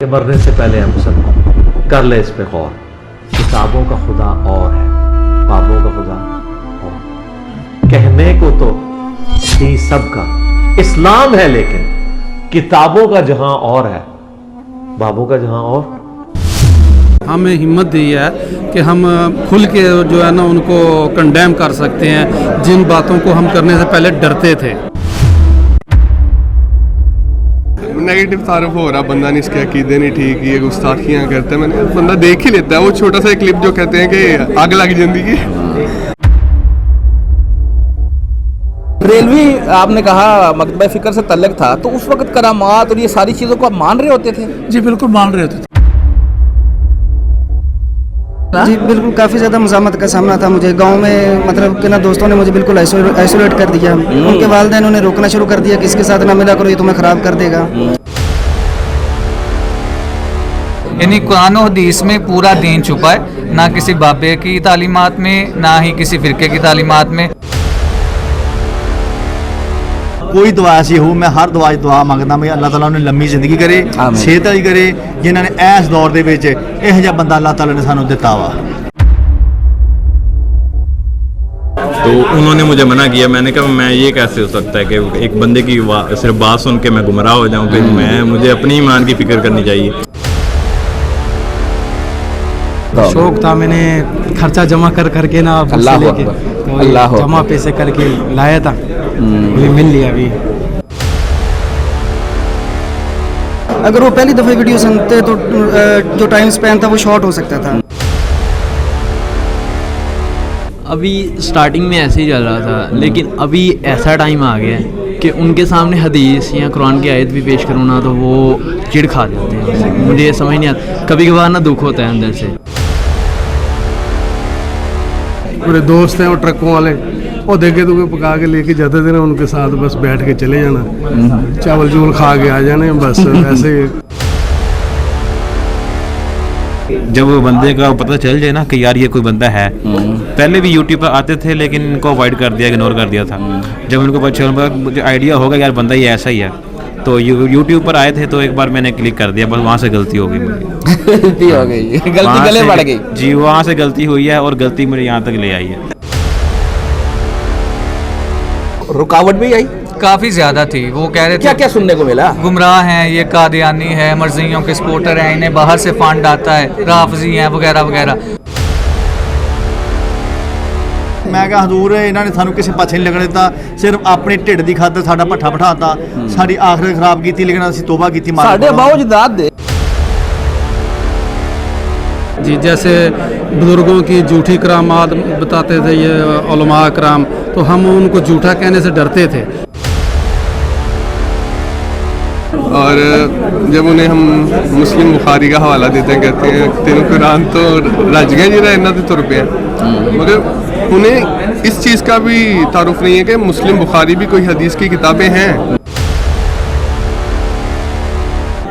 کہ مرنے سے پہلے ہم سب کر لے اس پہ غور. کتابوں کا خدا اور ہے, بابوں کا خدا اور. کہنے کو تو ہی سب کا اسلام ہے, لیکن کتابوں کا جہاں اور ہے, بابوں کا جہاں اور. ہمیں ہمت دی ہے کہ ہم کھل کے جو ہے نا ان کو کنڈیم کر سکتے ہیں جن باتوں کو ہم کرنے سے پہلے ڈرتے تھے. نیگیٹو تعارف ہو رہا, بندہ نہیں اس کے عقیدے نہیں ٹھیک, یہ گستاخیاں کرتا ہے. میں نے بندہ دیکھ ہی لیتا ہے وہ چھوٹا سا کلپ جو کہتے ہیں کہ آگ لگ زندگی. ریلوی آپ نے کہا مکتبہ فکر سے تعلق تھا, تو اس وقت کرامات اور یہ ساری چیزوں کو آپ مان رہے ہوتے تھے؟ جی بالکل مان رہے ہوتے تھے. جی بالکل, کافی زیادہ مزاحمت کا سامنا تھا مجھے گاؤں میں. مطلب کہ نا دوستوں نے مجھے بالکل آئسولیٹ کر دیا. ان کے والدین نے روکنا شروع کر دیا کہ اس کے ساتھ نہ ملا کرو, یہ تمہیں خراب کر دے گا. یعنی قرآن و حدیث میں پورا دین چھپا ہے, نہ کسی بابے کی تعلیمات میں, نہ ہی کسی فرقے کی تعلیمات میں. کوئی دعا ایسی ہو, میں ہر دعا منگتا میں اللہ تعالیٰ نے لمبی زندگی کرے, صحت والی کرے, جنہوں نے اس دور دے وچ یہ جہا بندہ اللہ تعالیٰ نے سانو دتا وا. تو انہوں نے مجھے منع کیا. میں نے کہا میں یہ کیسے ہو سکتا ہے کہ ایک بندے کی صرف بات سن کے میں گمراہ ہو جاؤں, پھر مجھے اپنی ایمان کی فکر کرنی چاہیے. شوق تھا, میں نے خرچہ جمع کر کے نا لے کے جمع پیسے کر کے لایا تھا, مجھے مل لیا. ابھی اگر وہ پہلی دفعہ ویڈیو سنتے تو جو ٹائم سپین تھا وہ شارٹ ہو سکتا تھا. ابھی سٹارٹنگ میں ایسے ہی چل رہا تھا, لیکن ابھی ایسا ٹائم آ گیا ہے کہ ان کے سامنے حدیث یا قرآن کی آیت بھی پیش کروں نا تو وہ چڑ کھا جاتے ہیں. مجھے یہ سمجھ نہیں آتا, کبھی کبھار نا دکھ ہوتا ہے اندر سے. میرے دوست ہیں وہ ٹرکوں والے, وہ دیکھے تو پکا کے لے کے جاتے تھے نا, ان کے ساتھ بس بیٹھ کے چلے جانا, چاول چول کھا کے آ جانے بس ایسے. جب بندے کا پتہ چل جائے نا کہ یار یہ کوئی بندہ ہے, پہلے بھی یوٹیوب پر آتے تھے لیکن ان کو اوائڈ کر دیا, اگنور کر دیا تھا. جب ان کو پتہ چلا مجھے آئیڈیا ہوگا یار بندہ یہ ایسا ہی ہے, تو یوٹیوب پر آئے تھے تو ایک بار میں نے کلک کر دیا, بس وہاں سے غلطی ہو گئی مجھے. غلطی ہو گئی, غلطی گلے پڑ گئی. جی وہاں سے غلطی ہوئی ہے اور غلطی مجھے یہاں تک لے آئی ہے. رکاوٹ بھی آئی, کافی زیادہ تھی. وہ کہہ رہے تھے کیا سننے کو ملا, گمراہ ہیں, یہ قادیانی ہے, مرضیوں کے سپورٹر ہیں, انہیں باہر سے فنڈ آتا ہے, رافضی ہیں وغیرہ وغیرہ. میں کہا حضور انہوں نے سانو کسی پاسے نہیں لگنے دیتا, صرف اپنے ڈھڈ دی خاطر ساڈا پٹھا بٹھاتا, ساری آخرت خراب کی, لیکن اسی توبہ کی. ساڈے باؤ جداد دے. جی جیسے بزرگوں کی جھوٹی کرامات بتاتے تھے یہ علماء کرام, تو ہم ان کو جھوٹا کہنے سے ڈرتے تھے. اور جب انہیں ہم مسلم بخاری کا حوالہ دیتے ہیں, کہتے ہیں تینوں قرآن تو رج گئے جی رہنا تو تر پہ, مگر انہیں اس چیز کا بھی تعارف نہیں ہے کہ مسلم بخاری بھی کوئی حدیث کی کتابیں ہیں.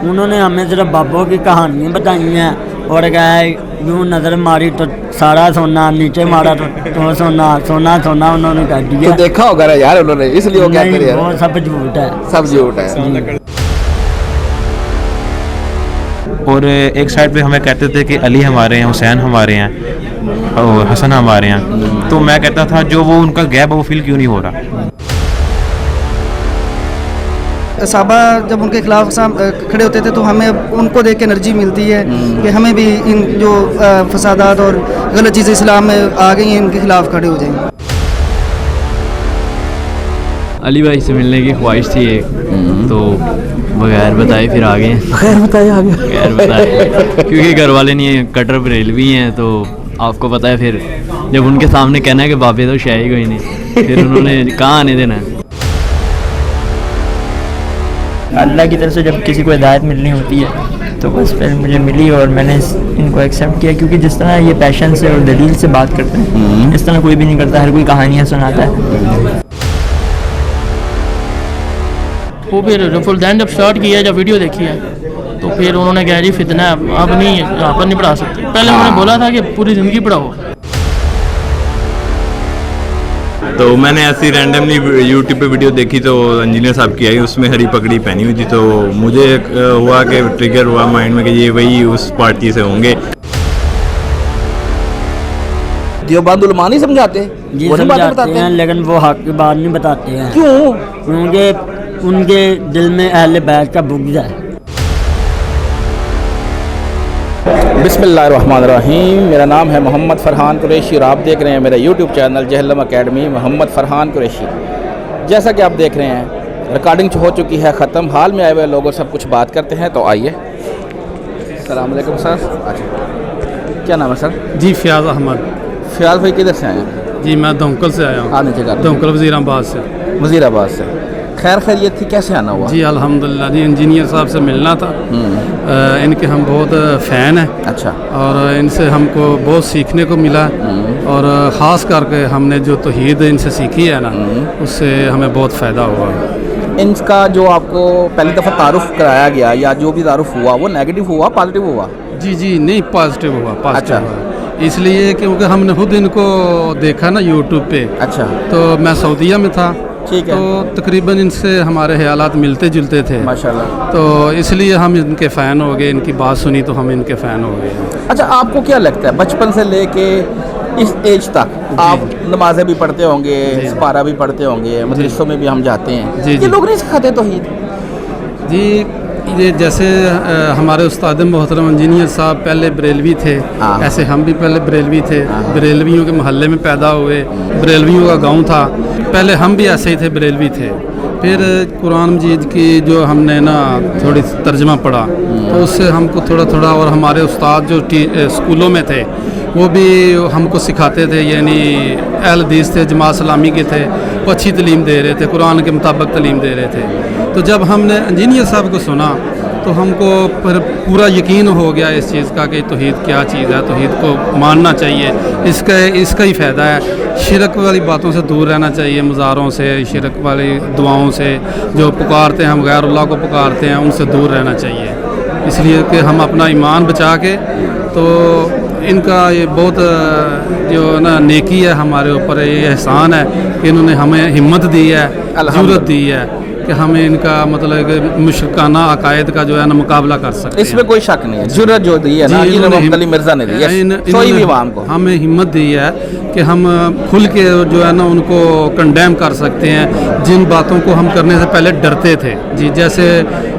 انہوں نے ہمیں صرف بابوں کی کہانیاں بتائی ہیں اور کہا ہے یوں نظر ماری تو سارا سونا, نیچے مارا تو سونا سونا سونا, انہوں نے کہہ دیا. تو دیکھا ہوگا نا یار انہوں نے, اس لیے وہ کہتے ہیں وہ سب جھوٹ ہے, سب جھوٹ ہے. اور ایک سائڈ پہ ہمیں کہتے تھے کہ علی ہمارے ہیں, حسین ہمارے ہیں, اور حسن ہمارے ہیں. تو میں کہتا تھا جو وہ ان کا گیپ ہے وہ فیل کیوں نہیں ہو رہا. صحابہ جب ان کے خلاف کھڑے ہوتے تھے تو ہمیں ان کو دیکھ کے انرجی ملتی ہے کہ ہمیں بھی ان جو فسادات اور غلط چیزیں اسلام میں آ گئی ہیں ان کے خلاف کھڑے ہو جائیں. علی بھائی سے ملنے کی خواہش تھی ایک, تو بغیر بتائے پھر آ گئے. بغیر بتائے کیونکہ گھر والے نہیں کٹر بریلوی ہیں, تو آپ کو پتہ ہے پھر جب ان کے سامنے کہنا ہے کہ بابے تو شے ہی کوئی نہیں, پھر انہوں نے کہاں آنے دینا ہے. اللہ کی طرف سے جب کسی کو ہدایت ملنی ہوتی ہے تو بس پھر مجھے ملی اور میں نے ان کو ایکسیپٹ کیا, کیونکہ جس طرح یہ پیشن سے اور دلیل سے بات کرتے ہیں اس طرح کوئی بھی نہیں کرتا. ہر کوئی کہانیاں سناتا ہے. وہ پھر رفل دین جب اسٹارٹ کیا, جب ویڈیو دیکھی ہے تو پھر انہوں نے کہا جی فتنہ ہے, آپ نہیں یہاں پر نہیں پڑھا سکتے. پہلے انہوں نے بولا تھا کہ پوری زندگی پڑھاؤ, تو میں نے ایسی رینڈملی یوٹیوب پہ ویڈیو دیکھی تو انجینئر صاحب کی آئی, اس میں ہری پگڑی پہنی ہوئی تھی, تو مجھے ہوا کہ ٹریگر ہوا مائنڈ میں کہ یہ وہی اس پارٹی سے ہوں گے. دیوبند علماء نہیں سمجھاتے؟ جی وہ نہیں باتیں سمجھاتے بتاتے ہیں, لیکن وہ حق کی بات نہیں بتاتے ہیں. کیوں؟ کیونکہ ان کے دل میں اہل بیت کا بغض ہے. بسم اللہ الرحمن الرحیم. میرا نام ہے محمد فرحان قریشی اور آپ دیکھ رہے ہیں میرا یوٹیوب چینل جہلم اکیڈمی محمد فرحان قریشی. جیسا کہ آپ دیکھ رہے ہیں ریکارڈنگ ہو چکی ہے ختم, حال میں آئے ہوئے لوگوں سے کچھ بات کرتے ہیں. تو آئیے. السلام علیکم سر. اچھا, کیا نام ہے سر؟ جی فیاض احمد. فیاض بھائی کدھر سے آئے ہیں؟ جی میں دونکل سے آیا ہوں. نیچے کر دونکل وزیر آباد سے. وزیر آباد سے. خیر خیریت تھی, کیسے آنا ہوا؟ جی الحمدللہ. جی انجینئر صاحب سے ملنا تھا, ان کے ہم بہت فین ہیں. اچھا. اور ان سے ہم کو بہت سیکھنے کو ملا, اور خاص کر کے ہم نے جو توحید ان سے سیکھی ہے نا, اس سے ہمیں بہت فائدہ ہوا. ان کا جو آپ کو پہلی دفعہ تعارف کرایا گیا یا جو بھی تعارف ہوا وہ نیگیٹو ہوا پازیٹیو ہوا؟ جی جی نہیں, پازیٹیو ہوا. اچھا. اس لیے کیونکہ ہم نے خود ان کو دیکھا نا یوٹیوب پہ. اچھا. تو میں سعودیہ میں تھا, ٹھیک ہے, تو تقریباً ان سے ہمارے خیالات ملتے جلتے تھے ماشاءاللہ. تو اس لیے ہم ان کے فین ہو گئے, ان کی بات سنی تو ہم ان کے فین ہو گئے. اچھا, آپ کو کیا لگتا ہے بچپن سے لے کے اس ایج تک آپ نمازیں بھی پڑھتے ہوں گے, سپارہ بھی پڑھتے ہوں گے, مدرسوں میں بھی ہم جاتے ہیں, یہ لوگ نہیں سکھاتے توحید؟ جی یہ جیسے ہمارے استاد محترم انجینئر صاحب پہلے بریلوی تھے, ایسے ہم بھی پہلے بریلوی تھے. بریلویوں کے محلے میں پیدا ہوئے, بریلویوں کا گاؤں تھا. پہلے ہم بھی ایسے ہی تھے, بریلوی تھے. پھر قرآن مجید کی جو ہم نے نا تھوڑی ترجمہ پڑھا تو اس سے ہم کو تھوڑا تھوڑا, اور ہمارے استاد جو اسکولوں میں تھے وہ بھی ہم کو سکھاتے تھے, یعنی اہل حدیث تھے, جماعت اسلامی کے تھے, وہ اچھی تعلیم دے رہے تھے, قرآن کے مطابق تعلیم دے رہے تھے. تو جب ہم نے انجینئر صاحب کو سنا تو ہم کو پھر پورا یقین ہو گیا اس چیز کا کہ توحید کیا چیز ہے, توحید کو ماننا چاہیے. اس کا ہی فائدہ ہے. شرک والی باتوں سے دور رہنا چاہیے, مزاروں سے, شرک والی دعاؤں سے, جو پکارتے ہیں ہم غیر اللہ کو پکارتے ہیں, ان سے دور رہنا چاہیے. اس لیے کہ ہم اپنا ایمان بچا کے, تو ان کا یہ بہت جو نا نیکی ہے ہمارے اوپر, یہ احسان ہے کہ انہوں نے ہمیں ہمت دی ہے, ضرورت دی ہے کہ ہمیں ان کا مطلب کہ مشرکانہ عقائد کا جو ہے نا مقابلہ کر سکتے ہیں. اس میں کوئی شک نہیں ہے, ضرورت جو دی ہے نا یہ محمد علی مرزا نے دی ہے, سوئی بھی عوام کو ہمیں ہمت دی ہے کہ ہم کھل کے جو ہے نا ان کو کنڈیم کر سکتے ہیں جن باتوں کو ہم کرنے سے پہلے ڈرتے تھے. جی جیسے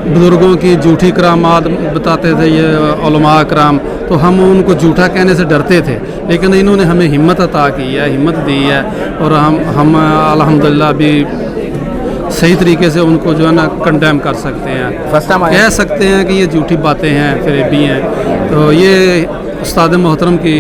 بزرگوں کی جھوٹی کرامات بتاتے تھے یہ علماء کرام, تو ہم ان کو جھوٹا کہنے سے ڈرتے تھے, لیکن انہوں نے ہمیں ہمت عطا کی ہے, ہمت دی ہے, اور ہم الحمدللہ بھی صحیح طریقے سے ان کو جو ہے نا کنڈیم کر سکتے ہیں, کہہ سکتے ہیں کہ یہ جھوٹی باتیں ہیں, فریبی ہیں. تو یہ استاد محترم کی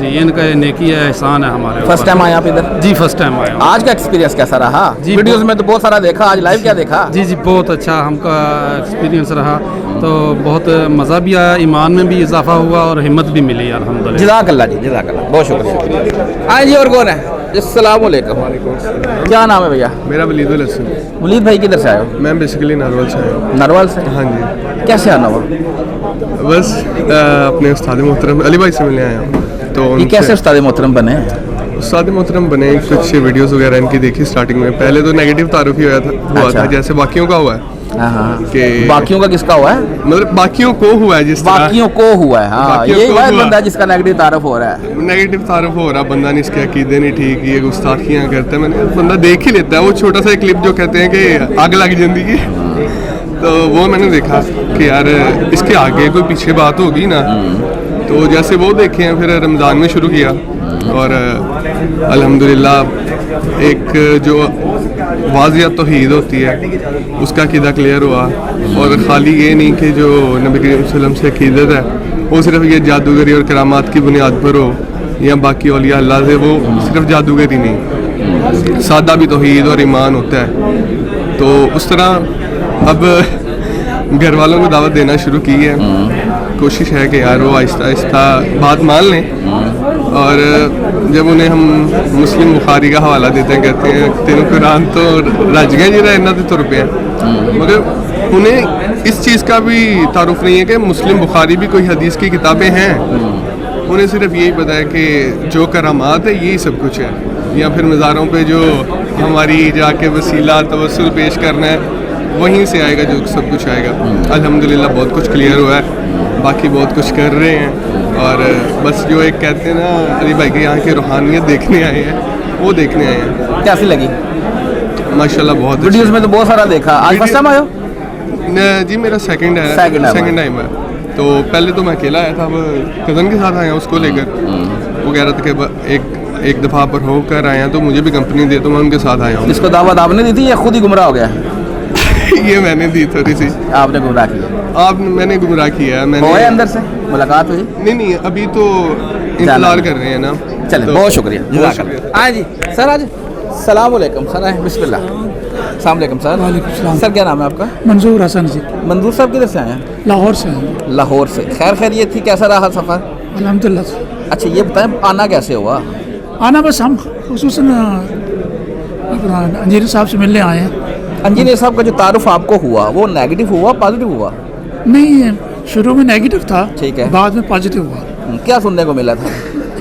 جی ان کا نیکی ہے, احسان ہے ہمارے. فرسٹ ٹائم آئے آپ ادھر؟ جی فرسٹ ٹائم آئے. آج کا ایکسپیرینس کیسا رہا؟ جی ویڈیوز میں تو بہت سارا دیکھا, آج لائیو کیا دیکھا؟ جی جی بہت اچھا ہم کا ایکسپیرینس رہا, تو بہت مزہ بھی آیا, ایمان میں بھی اضافہ ہوا اور ہمت بھی ملی الحمدللہ. جزاک اللہ جی, جزاک اللہ, بہت شکریہ. آئے جی, اور کون ہے؟ السلام علیکم. کیا نام ہے بھیا؟ میرا ولید الحسن. ولید بھائی کدھر سے آئے ہو؟ میں بیسیکلی نارول سے آیا ہوں. نارول سے؟ ہاں جی. کیسے آنا ہوا؟ بس اپنے استاد محترم علی بھائی سے ملنے آیا ہوں. تو یہ کیسے استاد محترم بنے؟ استاد محترم بنے, کچھ ویڈیوز وغیرہ ان کی دیکھی اسٹارٹنگ میں. پہلے تو نیگیٹو تعارف ہی ہوا تھا جیسے باقیوں کا ہوا ہے. کہ باقیوں کا کس کا ہوا ہے؟ مطلب باقیوں کو ہوا ہے, جس باقیوں کو ہوا ہے. ہاں یہی واحد بندہ ہے جس کا نیگیٹو تعارف ہو رہا ہے. نیگیٹو تعارف ہو رہا, بندہ نہیں, اس کے عقیدے نہیں ٹھیک, یہ گستاخیاں کرتا ہے. میں نے بندہ دیکھ ہی لیتا ہے, وہ چھوٹا سا کلپ جو کہتے ہیں کہ آگ لگ زندگی, تو وہ میں نے دیکھا کہ یار اس کے آگے کوئی پیچھے بات ہوگی نا. تو جیسے وہ دیکھے ہیں, پھر رمضان میں شروع کیا, اور الحمدللہ ایک جو واضح توحید ہوتی ہے اس کا عقیدہ کلیئر ہوا. اور خالی یہ نہیں کہ جو نبی کریم صلی اللہ علیہ وسلم سے عقیدت ہے وہ صرف یہ جادوگری اور کرامات کی بنیاد پر ہو, یا باقی اولیاء اللہ سے وہ صرف جادوگری نہیں, سادہ بھی توحید اور ایمان ہوتا ہے. تو اس طرح اب گھر والوں کو دعوت دینا شروع کی ہے. کوشش ہے کہ یار وہ آہستہ آہستہ بات مان لیں, اور جب انہیں ہم مسلم بخاری کا حوالہ دیتے ہیں, کہتے ہیں تینوں قرآن تو رج گئے جی رہنا تو تر پہ, مگر انہیں اس چیز کا بھی تعارف نہیں ہے کہ مسلم بخاری بھی کوئی حدیث کی کتابیں ہیں. انہیں صرف یہی پتہ ہے کہ جو کرامات ہے یہی سب کچھ ہے. या फिर मज़ारों पे जो हमारी जाके वसीला तवस्सुल पेश करना है, वहीं से आएगा जो सब कुछ आएगा। अल्हम्दुलिल्लाह बहुत कुछ क्लियर हुआ है, बाकी बहुत कुछ कर रहे हैं, और बस जो एक कहते हैं ना अली भाई के यहाँ की रूहानियत देखने आए हैं, वो देखने आए हैं। कैसी लगी? माशाल्लाह बहुत वीडियोस में तो बहुत सारा देखा। आज फर्स्ट टाइम आए हो? जी मेरा सेकंड टाइम है। तो पहले तो मैं अकेला आया था, अब कज़न के साथ आया उसको लेकर। वो कह रहा था कि एक दफ़ा पर होकर आया तो मुझे भी कंपनी दे, तो मैं उनके साथ आया हूँ। इसको दावत आपने दी थी या खुद ही गुमराह हो गया? ये मैंने दी थोड़ी सी। आपने गुमराह किया? मैंने गुमराह किया है। मैंने अंदर से मुलाकात हुई? नहीं, अभी तो इंतजार कर रहे हैं ना। चले, तो बहुत शुक्रिया। हाँ जी सर, आज सलाम वालेकुम सर, आए बिस्मिल्लाह। अस्सलाम वालेकुम सर। वालेकुम सर, क्या नाम है आपका? मंजूर हसन जी। मंजूर साहब किधर से आए हैं? लाहौर से हैं। लाहौर से। खैरियत थी? कैसा रहा सफ़र? अल्हम्दुलिल्लाह। अच्छा, ये बताएं आना कैसे हुआ? आना बस हम खुसूसन अपना इंजीनियर साहब से मिलने आए हैं। इंजीनियर साहब का जो तारुफ आपको हुआ वो नेगेटिव हुआ पॉजिटिव हुआ? नहीं, शुरू में नेगेटिव था, ठीक है, बाद में पॉजिटिव हुआ। क्या सुनने को मिला था?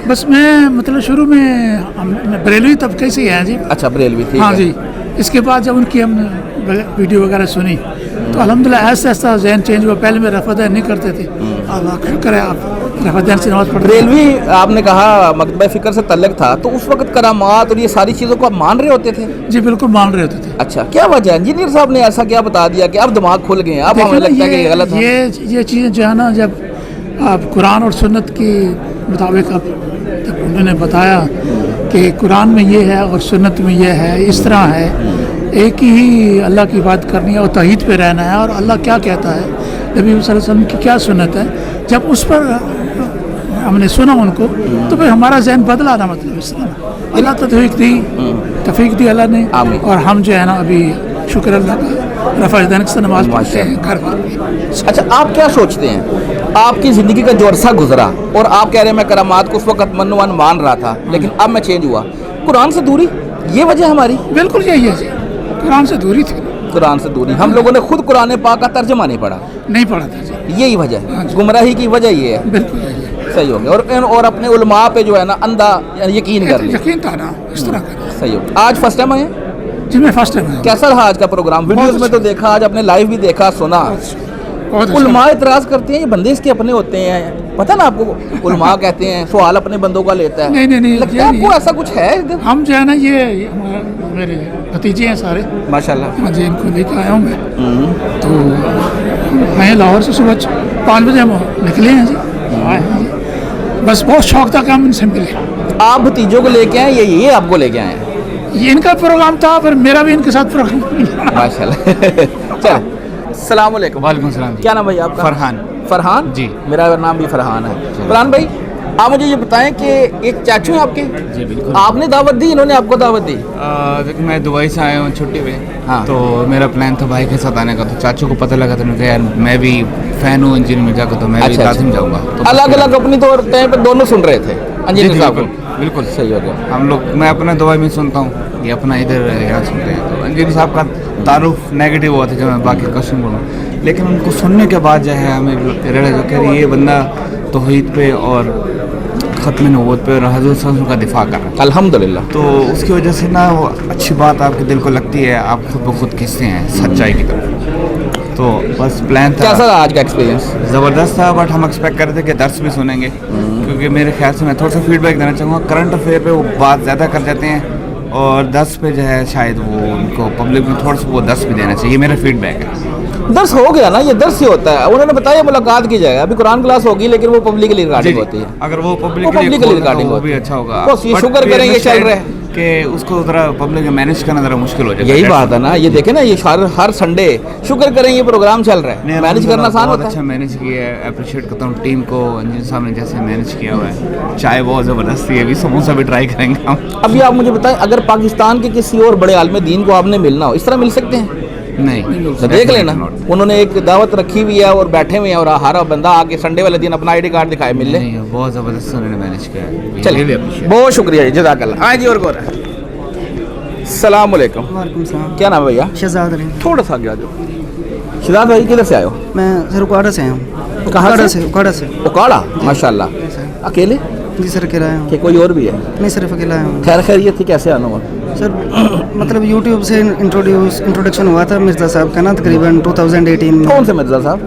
बस मैं मतलब शुरू में हम बरेलवी तबके से हैं जी। अच्छा, बरेलवी थी। हाँ जी। इसके बाद जब उनकी हमने वीडियो वगैरह सुनी तो अल्हम्दुलिल्लाह ऐसा ऐसा जहन चेंज हुआ। पहले में रफ़ादैन नहीं करते थे, अब शुक्र है आप रफ़ादैन से नमाज़ पढ़ते। बरेलवी आपने कहा मकतबा फ़िक्र से तल्लक था, तो उस वक्त करामात और ये सारी चीज़ों को आप मान रहे होते थे? जी बिल्कुल मान रहे होते थे। अच्छा, क्या वजह? इंजीनियर साहब ने ऐसा क्या बता दिया कि अब दिमाग खुल गए, अब हमें लगता है कि गलत है? ये चीज़ें जो है ना, जब आप कुरान और सुन्नत के मुताबिक अब जब उन्होंने बताया कि कुरान में ये है और सुन्नत में ये है, इस तरह है, एक ही अल्लाह की बात करनी है और तौहीद पे रहना है, और अल्लाह क्या कहता है, नबी सल्लल्लाहु अलैहि वसल्लम की क्या सुन्नत है, जब उस पर हमने सुना उनको तो फिर हमारा जहन बदला ना। मतलब इस तरह अल्लाह तौफीक दी अल्लाह ने, और हम जो है ना अभी शुक्र अल्लाह का रफ़ादैन से नमाज़ पढ़ते हैं घर पर। अच्छा, आप क्या सोचते हैं, आपकी ज़िंदगी का जो अरसा गुजरा और आप कह रहे हैं मैं करामात को उस वक्त मनोवन मान रहा था लेकिन अब मैं चेंज हुआ, कुरान से दूरी ये वजह हमारी? बिल्कुल यही है जी, कुरान से दूरी थी। कुरान से दूरी, हम लोगों ने खुद कुरान पाक का तर्जुमा नहीं पढ़ा था जी। यही वजह है, गुमराही की वजह ये है। बिल्कुल सही हो गया। और अपने उलमा पे जो है ना अंधा यकीन कर लिया। यकीन था ना, इस तरह का। सही हो गया। आज फर्स्ट टाइम आए? जी मैं फर्स्ट टाइम आया। कैसा रहा आज का प्रोग्राम? वीडियोस में तो देखा, आज अपने लाइव भी देखा सुना। उलमा इतराज करते हैं ये बंदे इसके अपने होते हैं, पता ना आपको? उलमा कहते हैं सवाल अपने बंदों का लेता है। नहीं लगता है आपको ऐसा कुछ है? हम जो है ना ये मेरे भतीजे हैं सारे माशाल्लाह। हाँ जी, इनको लेकर आया हूँ मैं। तो मैं लाहौर से सुबह 5 बजे हम निकले हैं जी, आए हैं जी। बस बहुत शौक था कि हम इनसे मिले। आप भतीजों को लेके आए, ये आपको लेके आए? ये इनका प्रोग्राम था, पर मेरा भी इनके साथ प्रोग्राम। माशाल्लाह। चल, अस्सलाम वालेकुम। वालेकुम सलाम। क्या नाम भाई आपका? फरहान जी। मेरा नाम भी फरहान है। फरहान भाई, आप मुझे ये बताएं कि एक चाचू हैं आपके? जी बिल्कुल। आपने दावत दी, इन्होंने आपको दावत दी? देखो मैं दुबई से आया हूँ छुट्टी पे। हाँ। तो मेरा प्लान था भाई के साथ आने का, तो चाचू को पता लगा तो मैंने कहा यार मैं भी फैन हूँ इंजीनियर मिर्जा का, तो मैं भी लाजिम जाऊँगा। तो अलग अलग अपनी तौर टाइम पे दोनों सुन रहे थे इंजीनियर साहब को? बिल्कुल सही हो गया। हम लोग, मैं अपना दुबई में सुनता हूँ, ये अपना इधर यहाँ सुनते हैं। तो इंजीनियर साहब का तारुफ नेगेटिव हुआ था जब मैं बाकी क्वेश्चन बोलूँ, लेकिन उनको सुनने के बाद जो है हमें रियलाइज हो कि ये बंदा तौहीद पे और ख़त्म नबूवत पे और हज़रत सल्लल्लाहु अलैहि वसल्लम का दिफा कर रहा है। अल्हम्दुलिल्लाह। तो उसकी वजह से ना वो अच्छी बात आपके दिल को लगती है, आप खुद ब खुद खींचते हैं सच्चाई की तरफ। तो बस प्लान था। कैसा रहा आज का एक्सपीरियंस? ज़बरदस्त था, बट हम एक्सपेक्ट कर रहे थे कि दर्स भी सुनेंगे, क्योंकि मेरे ख्याल से मैं थोड़ा सा फीडबैक देना चाहूँगा। करंट अफेयर पे वो बात ज़्यादा कर जाते हैं और दर्स पे जो है शायद वो उनको पब्लिक में थोड़ा सा वो दर्स भी देना चाहिए, मेरा फीडबैक है। दर्स हो गया ना, ये दर्स ही होता है। उन्होंने बताया मुलाकात की जाएगा, अभी कुरान क्लास होगी लेकिन वो पब्लिकली रिकॉर्डिंग होती है। अगर वो पब्लिक रिकॉर्डिंग वो भी अच्छा होगा। बस ये शुक्र करें ये चल रहा है कि उसको ज़रा पब्लिक में मैनेज करना ज़रा मुश्किल हो जाएगा। यही बात है ना, ये देखें ना, ये हर संडे शुक्र करें ये प्रोग्राम चल रहा है, मैनेज करना आसान होता है। अच्छा मैनेज किया है, अप्रिशिएट करता हूँ टीम को, इंजीनियर साहब ने जैसे मैनेज किया हुआ है। चाय बहुत ज़बरदस्ती है, अभी समोसा भी ट्राई करेंगे हम। अभी आप मुझे बताएं, अगर पाकिस्तान के किसी और बड़े आलिम दीन को आपने मिलना हो, इस तरह मिल सकते हैं? नहीं, तो देख लेना, उन्होंने एक दावत रखी हुई है और बैठे हुए हैं, और हर बंदा आके संडे वाले दिन अपना आईडी कार्ड दिखाए मिल ले। बहुत ज़बरदस्त उन्होंने मैनेज किया है। चलिए, बहुत शुक्रिया, जज़ाकल्लाह। हाँ जी, और कौन है? अस्सलाम वालेकुम। क्या नाम है भैया? शहजाद अली। थोड़ा सा आगे आ जाओ। शहजाद भाई किधर से आए हो? मैं सर उकाड़ा से आया हूँ। कहाँ से? उकाड़ा से। उकाड़ा, माशाल्लाह। अकेले? जी सर अकेला आया हूँ। कि कोई और भी है? नहीं सिर्फ अकेला आया हूँ। खैर खैरियत थी, कैसे आना हुआ? सर मतलब यूट्यूब से इंट्रोडक्शन हुआ था मिर्ज़ा साहब का ना तकरीबन 2018 में। कौन से मिर्ज़ा साहब?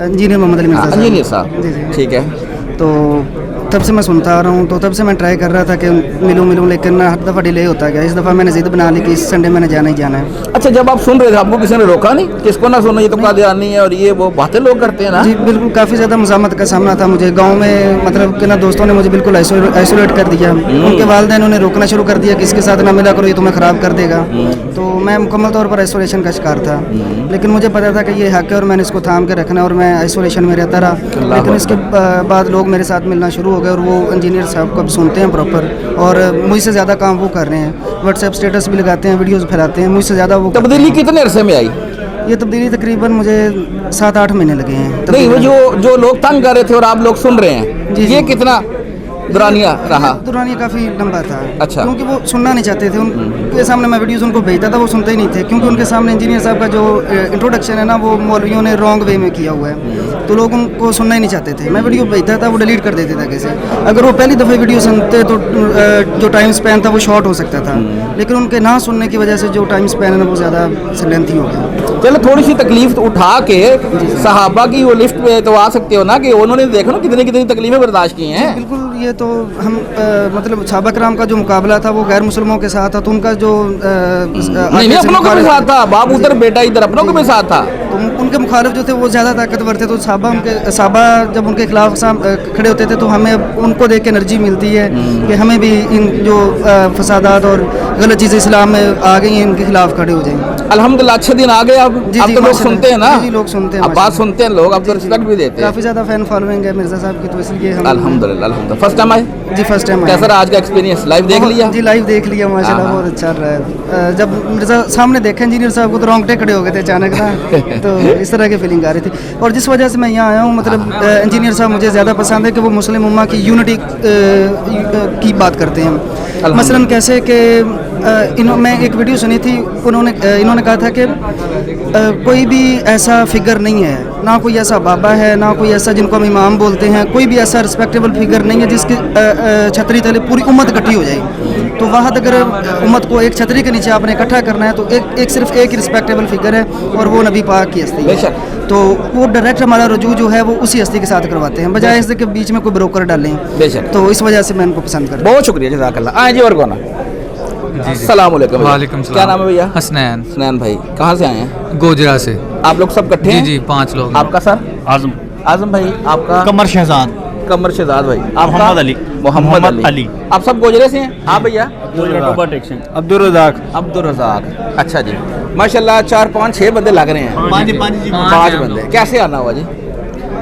इंजीनियर मोहम्मद अली मिर्ज़ा साहब। इंजीनियर साहब, जी जी। ठीक है। तो तब से मैं सुनता आ रहा हूँ, तो तब से मैं ट्राई कर रहा था कि मिलूँ, लेकिन हर दफ़ा डिले होता गया। इस दफ़ा मैंने ज़िद बना ली कि इस संडे मैंने जाना ही जाना है। अच्छा, जब आप सुन रहे थे आपको किसी ने रोका नहीं? किसको ना सुनो, ये तो कादियानी है और ये वो बातें लोग करते हैं ना? जी बिल्कुल, काफ़ी ज़्यादा मज़ामत का सामना था मुझे गांव में, मतलब कि ना दोस्तों ने मुझे बिल्कुल आइसोलेट कर दिया। उनके वालिदैन उन्हें रोकना शुरू कर दिया कि इसके साथ ना मिला करो, ये तुम्हें ख़राब कर देगा। तो मैं मुकम्मल तौर पर आइसोलेशन का शिकार था, लेकिन मुझे पता था कि ये हक़ है और मैंने इसको थाम के रखना, और मैं आइसोलेशन में रहता रहा। लेकिन इसके बाद लोग मेरे साथ मिलना शुरू हो गए और वो इंजीनियर साहब को अब सुनते हैं प्रॉपर, और मुझसे ज़्यादा काम वो कर रहे हैं। व्हाट्सएप स्टेटस भी लगाते हैं, वीडियोज़ फैलाते हैं, मुझसे ज़्यादा वो। तब्दीली कितने अरसे में आई? ये तब्दीली तकरीबन मुझे 7-8 महीने लगे हैं। नहीं, वो जो लोग तंग कर रहे थे और आप लोग सुन रहे हैं, ये कितना दुरानिया रहा? दुरानिया काफ़ी लंबा था। अच्छा। क्योंकि वो सुनना नहीं चाहते थे, उनके सामने मैं वीडियोज़ उनको भेजता था, वो सुनते ही नहीं थे, क्योंकि उनके सामने इंजीनियर साहब का जो इंट्रोडक्शन है ना, वो मौलवियों ने रॉन्ग वे में किया हुआ है, तो लोग उनको सुनना ही नहीं चाहते थे। मैं वीडियो भेजता था, वो डिलीट कर देते थे कैसे। अगर वो पहली दफ़े वीडियो सुनते तो जो टाइम स्पैन था वो शॉर्ट हो सकता था, लेकिन उनके ना सुनने की वजह से जो टाइम स्पैन है ना वो ज़्यादा लेंथी हो गया। चलो, थोड़ी सी तकलीफ उठा के सहाबा की वो लिस्ट पे तो आ सकते हो ना, कि उन्होंने देखो ना कितनी कितनी तकलीफें बर्दाश्त की हैं। बिल्कुल, ये तो हम मतलब सहाबा कराम का जो मुकाबला था वो गैर मुसलमानों के साथ था, तो उनका जो नहीं अपनों के भी साथ था, बाप उधर बेटा इधर, अपनों के भी साथ था। तो उनके मुखालिफ जो थे वो ज़्यादा ताकतवर थे, तो सहाबा जब उनके खिलाफ खड़े होते थे तो हमें उनको देख के एनर्जी मिलती है कि हमें भी इन जो फसादात और गलत चीज़ें इस्लाम में आ गई हैं, इनके खिलाफ खड़े हो जाएं। अल्हम्दुलिल्लाह, अच्छे दिन आ गए अब। अब तो लोग सुनते हैं ना? जी लोग सुनते हैं, अब बात सुनते हैं लोग, अब तो रिस्पेक्ट भी देते हैं। काफ़ी ज़्यादा फैन फॉलोइंग है मिर्ज़ा साहब की, तो इसलिए हम अल्हम्दुलिल्लाह। फर्स्ट टाइम आए? जी फर्स्ट टाइम। कैसा रहा आज का एक्सपीरियंस? लाइव देख लिया? जी लाइव देख लिया, माशाल्लाह बहुत अच्छा रहा है। जब मिर्ज़ा सामने देखा इंजीनियर साहब को तो रोंगटे खड़े हो गए थे अचानक ना, तो इस तरह की फीलिंग आ रही थी। और जिस वजह से मैं यहाँ आया हूँ, मतलब इंजीनियर साहब मुझे ज़्यादा पसंद है कि वो मुस्लिम उम्मा की यूनिटी की बात करते हैं। मसलन कैसे कि मैं एक वीडियो सुनी थी, इन्होंने कहा था कि कोई भी ऐसा फिगर नहीं है, ना कोई ऐसा बाबा है, ना कोई ऐसा जिनको हम इमाम बोलते हैं, कोई भी ऐसा रिस्पेक्टेबल फिगर नहीं है जिसकी छतरी तले पूरी उम्मत इकट्ठी हो जाए। तो वहाँ अगर उम्मत को एक छतरी के नीचे आपने इकट्ठा करना है तो सिर्फ एक ही रिस्पेक्टेबल फिगर है, और वो नबी पाक की हस्ती है। तो वो डायरेक्ट हमारा रजू जो है वो उसी हस्ती के साथ करवाते हैं, बजाय इसके के बीच में कोई ब्रोकर डालें। तो इस वजह से मैं इनको पसंद करता हूँ। बहुत शुक्रिया, जज़ाकल्लाह। आए जी, और कौन? अस्सलाम वालेकुम। वालेकुम सलाम। क्या नाम है भैया? हसनैन। हसनैन भाई, कहाँ से आए हैं? गोजरा से। आप लोग सब इकट्ठे हैं? जी 5 लोग। आपका सर? आजम। आजम भाई, आपका? कमर शहजाद। कमर शहजाद भाई, आपका? मोहम्मद अली। मोहम्मद अली। आप सब गोजरे से हैं? आप भैया? अब्दुल रज़ाक। अब्दुल रज़ाक। अच्छा जी, माशाल्लाह 4 5 6 बंदे लग रहे हैं। 5 बंदे। कैसे आना हुआ जी?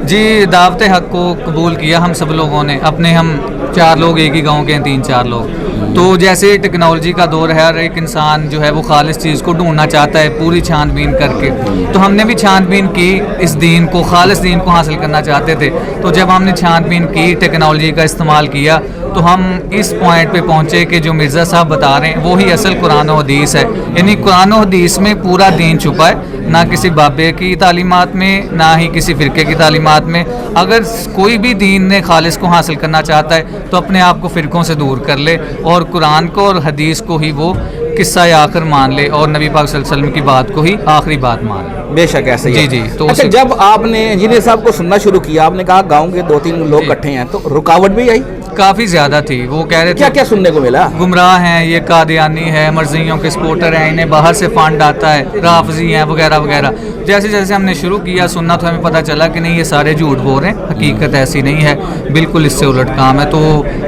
जी दावत हक को कबूल किया हम सब लोगों ने अपने। हम 4 लोग एक ही गांव के हैं, 3-4 लोग। तो जैसे टेक्नोलॉजी का दौर है, हर एक इंसान जो है वो खालिस चीज़ को ढूंढना चाहता है पूरी छानबीन करके। तो हमने भी छानबीन की, इस दीन को, खालिस दीन को हासिल करना चाहते थे। तो जब हमने छानबीन की, टेक्नोलॉजी का इस्तेमाल किया, तो हम इस पॉइंट पे पहुँचे कि जो मिर्ज़ा साहब बता रहे हैं वो ही असल कुरान और हदीस है। यानी कुरान और हदीस में पूरा दीन छुपा है, ना किसी बाबे की तालीमात में, ना ही किसी फ़िरके की तालीमात में। अगर कोई भी दीन ने खालिस को हासिल करना चाहता है तो अपने आप को फ़िरकों से दूर कर ले और कुरान को और हदीस को ही वो किस्सा आखिर मान ले, और नबी पाक सल्लल्लाहु अलैहि वसल्लम की बात को ही आखिरी बात मान ले। बेशक ऐसे ही। जी जी। तो अच्छा, जब आपने इंजीनियर साहब को सुनना शुरू किया, आपने कहा गांव के 2-3 लोग इकट्ठे हैं, तो रुकावट भी आई? काफ़ी ज़्यादा थी। वो कह रहे थे क्या सुनने को मिला? गुमराह हैं, ये कादियानी है, मर्जियों के सपोर्टर हैं, इन्हें बाहर से फंड आता है, राफजी हैं वगैरह वगैरह। जैसे जैसे हमने शुरू किया सुनना, तो हमें पता चला कि नहीं, ये सारे झूठ बोल रहे हैं, हकीकत ऐसी नहीं है, बिल्कुल इससे उलट काम है। तो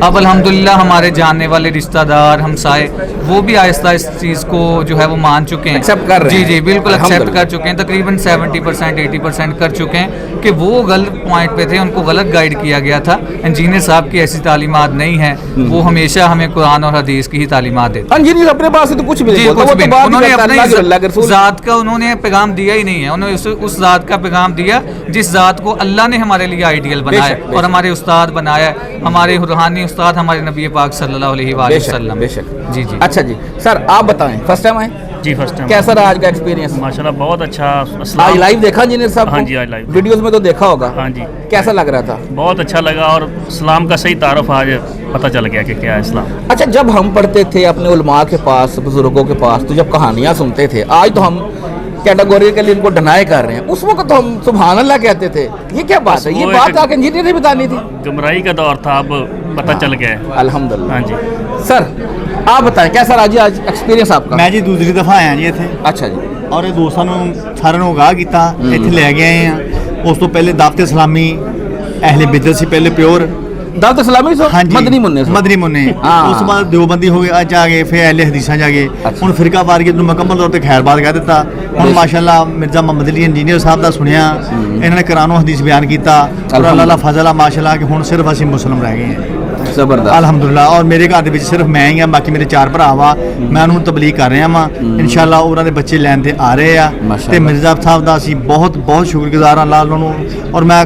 अब अल्हम्दुलिल्लाह हमारे जानने वाले रिश्तेदार, हमसाए, वो भी आहिस्ता इस चीज़ को जो है वो मान चुके हैं, एक्सेप्ट कर रहे हैं। जी जी बिल्कुल एक्सेप्ट कर चुके हैं। तकरीबन 70% 80% कर चुके हैं कि वो गलत पॉइंट पे थे, उनको गलत गाइड किया गया था। इंजीनियर साहब की ऐसी तालीमात नहीं है, वो हमेशा हमें कुरान और हदीस की ही तालीमात देते हैं। इंजीनियर अपने पास से तो कुछ भी नहीं बोलता, वो तो बात उन्होंने करता है कि अल्लाह के रसूल। ज़ात का उन्होंने पैगाम दिया ही नहीं है, उन्होंने उस ज़ात का पैगाम दिया जिस ज़ात को अल्लाह ने हमारे लिए आइडियल बनाया और हमारे उस्ताद बनाया, हमारे रूहानी उस्ताद हमारे नबी पाक सल्लल्लाहु अलैहि वसल्लम। बेशक। जी जी। अच्छा जी, सर आप बताएं, फर्स्ट टाइम आए? जी फर्स्ट टाइम। कैसा रहा आज का एक्सपीरियंस? माशाल्लाह बहुत अच्छा। आज लाइव देखा इंजीनियर साहब? हाँ जी आज लाइव। वीडियोस में तो देखा होगा। हाँ जी। कैसा लग रहा था? बहुत अच्छा लगा और इस्लाम का सही तारुफ आज पता चल गया कि क्या है इस्लाम। अच्छा, जब हम पढ़ते थे अपने उलमा के पास, बुजुर्गों के पास, तो जब कहानियाँ सुनते थे, आज तो हम कैटेगोरिकली इनको डिनाई कर रहे हैं, उस वक्त तो हम सुभान अल्लाह कहते थे। ये क्या बात है? ये बात आके इंजीनियर ने बतानी थी। गुमराही का दौर था, अब पता चल गया है अल्हम्दुलिल्लाह। हाँ जी सर आप बताएं कैसा रहा जी आज एक्सपीरियंस आपका? मैं जी दूसरी दफ़ा आया जी ਇੱਥੇ। ਅੱਛਾ ਜੀ। ਔਰ ਇਹ ਦੋਸਤਾਂ ਨੂੰ ਸਾਰਿਆਂ ਨੂੰ ਅਗਾਹ ਕੀਤਾ, ਇੱਥੇ ਲੈ ਕੇ ਆਏ ਆ। ਉਸ ਤੋਂ ਪਹਿਲੇ ਦਾਵਤ ਇਸਲਾਮੀ ਅਹਿਲੇ ਬਿਦਤ ਸੀ, ਪਹਿਲੇ ਪਿਓਰ ਦਾਵਤ ਇਸਲਾਮੀ ਸੋ ਮਦਨੀ ਮੁੰਨੇ ਮਦਨੀ ਮੁੰਨੇ। ਉਸ ਤੋਂ ਬਾਅਦ ਦਿਓਬੰਦੀ ਹੋ ਗਏ, ਅੱਜ ਆ ਗਏ, ਫਿਰ ਅਹਿਲੇ ਹਦੀਸਾਂ ਜਾ ਗਏ। ਹੁਣ ਫਿਰਕਾ ਵਾਰੀਅਤ ਨੂੰ ਮੁਕੰਮਲ ਤੌਰ ਤੇ ਖੈਰਬਾਦ ਕਹਿ ਦਿੱਤਾ। ਹੁਣ ਮਾਸ਼ਾਅੱਲਾ ਮਿਰਜ਼ਾ ਮੁਹੰਮਦ ਅਲੀ ਇੰਜੀਨੀਅਰ ਸਾਹਿਬ ਦਾ ਸੁਣਿਆ, ਇਹਨਾਂ ਨੇ ਕੁਰਾਨ ਹਦੀਸ ਬਿਆਨ ਕੀਤਾ। ਔਰ ਅੱਲਾਹ ਦਾ ਫਜ਼ਲ ਆ ਮਾਸ਼ਾਅੱਲਾ ਕਿ ਹੁਣ ਸਿਰਫ ਅਸੀਂ ਮੁਸਲਮ ਰਹਿ ਗਏ ਹਾਂ। ਜ਼ਬਰਦਸਤ ਅਲਹਮਦੁਲਿਲਾ। ਔਰ ਮੇਰੇ ਘਰ ਦੇ ਵਿੱਚ ਸਿਰਫ ਮੈਂ ਹੀ ਆ, ਬਾਕੀ ਮੇਰੇ 4 ਭਰਾ ਵਾ। ਮੈਂ ਉਹਨੂੰ ਤਬਲੀਗ ਕਰ ਰਿਹਾ ਵਾਂ। ਇਨਸ਼ਾਅੱਲਾ ਉਹਨਾਂ ਦੇ ਬੱਚੇ ਲੈਣ ਤੇ ਆ ਰਹੇ ਆ। ਤੇ ਮਿਰਜ਼ਾ ਸਾਹਿਬ ਦਾ ਅਸੀਂ ਬਹੁਤ ਬਹੁਤ ਸ਼ੁਕਰਗੁਜ਼ਾਰ ਹਾਂ ਅੱਲਾਹ ਨੂੰ। ਔਰ ਮੈਂ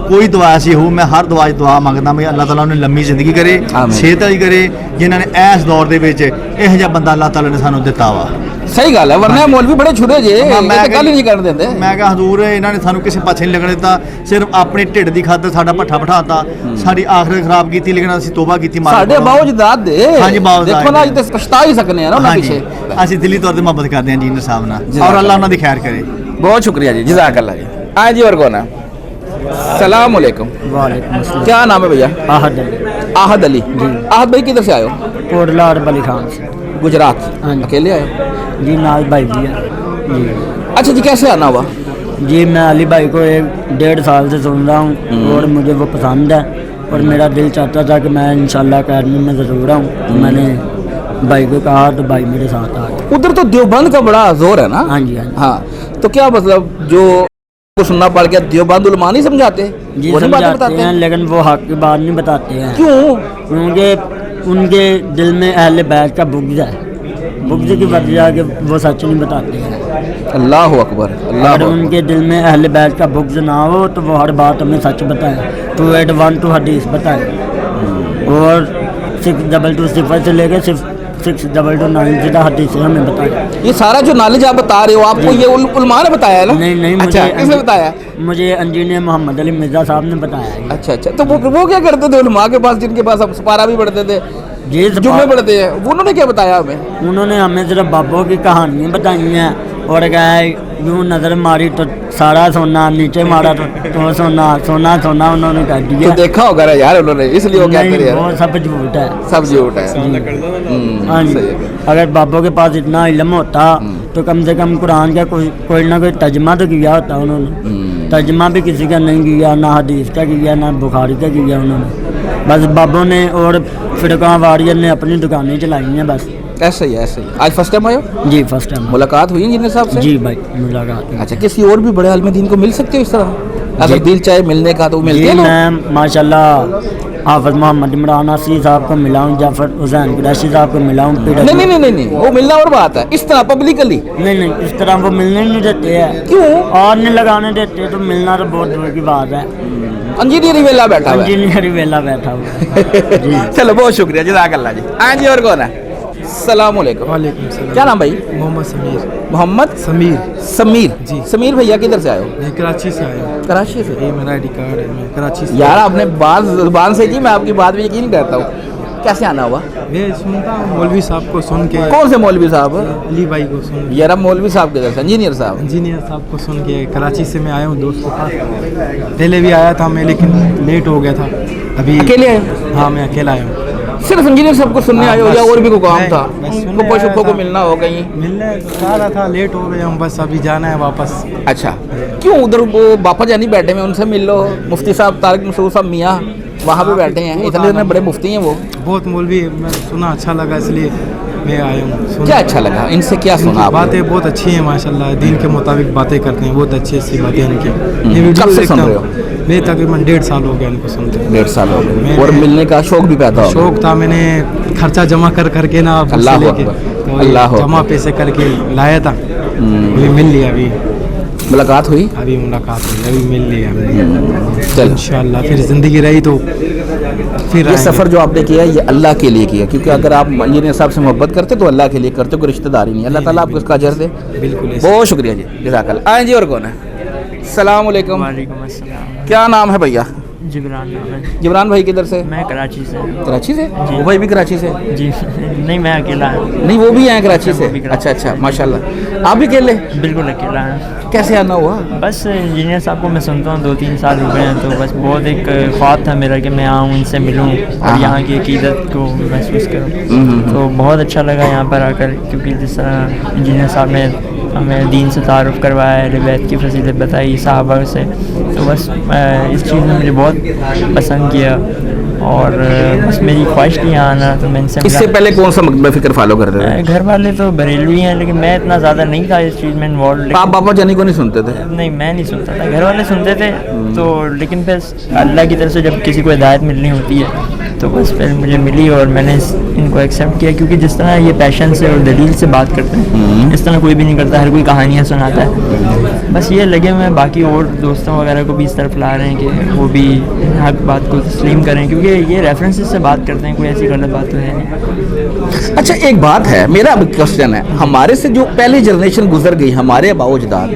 ਕੋਈ ਦੁਆ ਐਸੀ ਹੋ, ਮੈਂ ਹਰ ਦੁਆ 'ਚ ਦੁਆ ਮੰਗਦਾ ਵੀ ਅੱਲਾਹ ਤਾਲਾ ਉਹਨੂੰ ਲੰਮੀ ਜ਼ਿੰਦਗੀ ਕਰੇ, ਸਿਹਤ ਵਾਲੀ ਕਰੇ, ਜਿਨ੍ਹਾਂ ਨੇ ਇਸ ਦੌਰ ਦੇ ਵਿੱਚ ਇਹੋ ਜਿਹਾ ਬੰਦਾ ਅੱਲਾਹ ਤਾਲਾ ਨੇ ਸਾਨੂੰ ਦਿੱਤਾ ਵਾ। ਸਹੀ ਗੱਲ ਹੈ, ਵਰਨਾ ਮੌਲਵੀ ਬੜੇ ਛੁਰੇ ਜੇ, ਇਹ ਤਾਂ ਗੱਲ ਹੀ ਨਹੀਂ ਕਰਨ ਦਿੰਦੇ। ਮੈਂ ਕਿਹਾ ਹਜ਼ੂਰ ਇਹਨਾਂ ਨੇ ਸਾਨੂੰ ਕਿਸੇ ਪਾਸੇ ਨਹੀਂ ਲੱਗਣ ਦਿੱਤਾ, ਸਿਰਫ ਆਪਣੇ ਢਿੱਡ ਦੀ ਖਾਤਰ ਸਾਡਾ ਭੱਠਾ ਬਿਠਾਤਾ, ਸਾਡੀ ਆਖਿਰਤ ਖਰਾਬ ਕੀਤੀ, ਲੇਕਿਨ ਅਸੀਂ ਤੋਬਾ ਕੀਤੀ। ਸਾਡੇ ਬਾਉਜਦਾਦ ਦੇ ਹਾਂਜੀ ਬਾਉਜਦਾਦ ਦੇਖੋ ਨਾ, ਅੱਜ ਤੇ ਪਛਤਾ ਹੀ ਸਕਨੇ ਆ ਨਾ ਉਹਨਾਂ ਪਿੱਛੇ। ਅਸੀਂ ਦਿਲੀ ਤੌਰ ਤੇ ਮੁਹੱਬਤ ਕਰਦੇ ਹਾਂ ਇੰਜੀਨੀਅਰ ਸਾਹਿਬ ਨਾਲ, ਔਰ ਅੱਲਾਹ ਉਹਨਾਂ ਦੀ ਖੈਰ ਕਰੇ। बहुत शुक्रिया जी, जज़ाक अल्लाह जी। हाँ जी, और कौन है? सलाम अलैकुम। वालेकुम अस्सलाम। क्या नाम है भैया? आहद अली। आहद अली जी। आहद भाई किधर से आए हो? कोटला और बली खान से। गुजरात? हाँ जी। अकेले आए हो? जी नाज भाई भी है जी। अच्छा जी, कैसे आना हुआ? जी मैं अली भाई को 1.5 साल से सुन रहा हूँ और मुझे वो पसंद है, और मेरा दिल चाहता था कि मैं इंशाल्लाह अकेडमी में ज़रूर आऊँ। तो मैंने भाई को कहा तो भाई मेरे साथ आ गए। उधर तो देवबंद का बड़ा जोर है ना? हाँ जी हाँ जी। हाँ, तो क्या मतलब जो को सुनना पड़ गया, देवबंद उलमा नहीं समझाते? जी वो नहीं बातें समझाते बताते हैं, लेकिन वो हक की बात नहीं बताते हैं। क्यों? क्योंकि उनके दिल में अहले बैत का बुग़्ज़ है, बुग़्ज़ की वजह के वो सच नहीं बताते हैं। अल्लाह अकबर, अल्लाह अगर उनके दिल में अहले बैत का बुग़्ज़ ना हो तो वो हर बात हमें सच बताए, 2812 हदीस बताए, और 622 सिफर से लेकर सिर्फ 622 हदीस से हमें बताया। ये सारा जो नॉलेज आप बता रहे हो, आपको ये उलमा ने बताया है ना? नहीं नहीं, अच्छा, किसने बताया? मुझे इंजीनियर मोहम्मद अली मिर्ज़ा साहब ने बताया। अच्छा अच्छा, तो वो क्या करते थे उलमा के पास, जिनके पास आप सपारा भी पढ़ते थे, जुम्मे पढ़ते हैं, उन्होंने क्या बताया हमें? उन्होंने हमें सिर्फ बाबों की कहानियाँ बताई हैं, और क्या है, यूँ नज़र मारी तो सारा सोना, नीचे मारा तो सोना सोना सोना उन्होंने कह दिया। तो देखा होगा यार उन्होंने, इसलिए वो कहते हैं वो सब झूठ है, सब झूठ है। हाँ जी। अगर बाबों के पास इतना इल्म होता तो कम से कम कुरान का कोई ना कोई तर्जमा तो किया होता उन्होंने। तर्जमा भी किसी का नहीं किया, ना हदीस का किया, ना बुखारी का किया उन्होंने। बस बाबों ने और फिरका वारियत ने अपनी दुकानें चलाई हैं बस। ऐसे ही ऐसे ही। आज फर्स्ट टाइम आए हो? जी फर्स्ट टाइम। मुलाकात हुई इंजीनियर साहब से? जी भाई मुलाकात हुई। अच्छा, किसी और भी बड़े आलिम दीन को मिल सकते हो इस तरह, अगर दिल चाहे मिलने का तो मिलते हैं? मैं माशाल्लाह हाफिज मोहम्मद इमरान असली साहब को मिला हूँ, जाफर हुसैन कुरैशी साहब को मिला हूँ। नहीं, वो मिलना और बात है, इस तरह पब्लिकली नहीं, इस तरह वो मिलने नहीं देते हैं। क्यों? और नहीं लगाने देते, तो मिलना तो बहुत दूर की बात है। इंजीनियर ही वेला बैठा हुआ है। इंजीनियर ही वेला बैठा हुआ है। चलो बहुत शुक्रिया, जज़ाक अल्लाह जी। हाँ जी, और कौन है? सलाम अलैकुम। वालेकुम सलाम। क्या नाम भाई? मोहम्मद समीर। मोहम्मद समीर। समीर जी। समीर भैया किधर से आए हो? मैं कराची से आया हूँ। कराची से? ये मेरा ID कार्ड है, मैं कराची से। यार आपने बात जुबान से जी, मैं आपकी बात भी यकीन करता हूँ। कैसे आना हुआ? मैं सुनता हूँ मौलवी साहब को सुन के। कौन से मौलवी साहब? अली भाई को सुन। यार अब मौलवी साहब किधर से? इंजीनियर साहब। इंजीनियर साहब को सुन के कराची से मैं आया हूँ दोस्त के पास। पहले भी आया था मैं, लेकिन लेट हो गया था। अभी अकेले आए? हाँ मैं अकेला आया हूँ। सिर्फ इंजीनियर साहब को सुनने आए हो या और भी कोई काम था? पशुओं को मिलना हो कहीं? मिलने जा रहा था, लेट हो गया हूँ, बस अभी जाना है वापस। अच्छा, क्यों उधर वो बापा जानी बैठे हैं, उनसे मिल लो। मुफ्ती साहब तारिक मसूद साहब मियाँ वहाँ भी बैठे हैं, इतने बड़े मुफ्ती हैं वो। बहुत मौलवी, मैं सुना अच्छा लगा इसलिए मैं आया हूँ। क्या अच्छा लगा? इनसे क्या सुना? बातें बहुत अच्छी हैं माशाल्लाह, दीन के मुताबिक बातें करते हैं, बहुत अच्छी अच्छी बातें इनकी। ये वीडियो देखता हूँ मैं, तकरीबन 1.5 साल हो गया इनको सुनते। 1.5 साल हो गए, और मिलने का शौक भी पैदा हो? शौक था, मैंने खर्चा जमा कर करके ना अल्लाह जमा पैसे करके लाया था, अभी मिल लिया। अभी मुलाकात हुई? अभी मुलाकात हुई, अभी मिल लिया। चल इंशाल्लाह फिर ज़िंदगी रही तो फिर ये सफ़र जो आपने किया ये अल्लाह के लिए किया, क्योंकि अगर आप इंजीनियर साहब से मोहब्बत करते तो अल्लाह के लिए करते, कोई रिश्तेदारी नहीं। अल्लाह ताला आपको इसका अजर दे। बिल्कुल बहुत शुक्रिया जी, जज़ाकल्लाह। आए जी, और कौन है? सलाम अलैकुम। वालेकुम अस्सलाम। क्या नाम है भैया? जिब्रान नाम है। जिब्रान भाई किधर से? मैं कराची से। कराची से? जी। वो भाई भी कराची से? जी नहीं, मैं अकेला हूँ। नहीं, वो भी हैं कराची से? अच्छा अच्छा, माशाल्लाह। आप भी अकेले? बिल्कुल अकेला है। कैसे आना हुआ? बस इंजीनियर साहब को मैं सुनता हूँ 2-3 साल हो गए हैं, तो बस बहुत एक ख्वाब था मेरा कि मैं आऊँ, इनसे मिलूँ और यहाँ की अकीदत को महसूस करूँ। तो बहुत अच्छा लगा यहाँ पर आकर, क्योंकि जिस तरह इंजीनियर साहब ने हमें दीन से तारुफ़ करवाया, रिवायत की फजीलत बताई साहबा से, तो बस इस चीज़ ने मुझे बहुत पसंद किया और बस मेरी ख्वाहिश थी यहाँ आना। तो मैं इनसे इससे पहले कौन सा मकतबा फ़िक्र फॉलो करते थे? घर वाले तो बरेलवी हैं, लेकिन मैं इतना ज़्यादा नहीं था इस चीज़ में इन्वॉल्व। आप बाबा जानी को नहीं सुनते थे? नहीं, मैं नहीं सुनता था, घर वाले सुनते थे। तो लेकिन फिर अल्लाह की तरफ से जब किसी को हिदायत मिलनी होती है तो बस फिर मुझे मिली और मैंने इनको एक्सेप्ट किया, क्योंकि जिस तरह ये पैशन से और दलील से बात करते हैं इस तरह कोई भी नहीं करता, हर कोई कहानियाँ सुनाता है। बस ये लगे हुए बाकी और दोस्तों वगैरह को भी इस तरफ ला रहे हैं कि वो भी हक बात को तस्लीम करें, क्योंकि ये रेफरेंसेस से बात करते हैं, कोई ऐसी गलत बात तो है नहीं। अच्छा, एक बात है, मेरा अब क्वेश्चन है, हमारे से जो पहली जनरेशन गुजर गई, हमारे अबाउजदाद,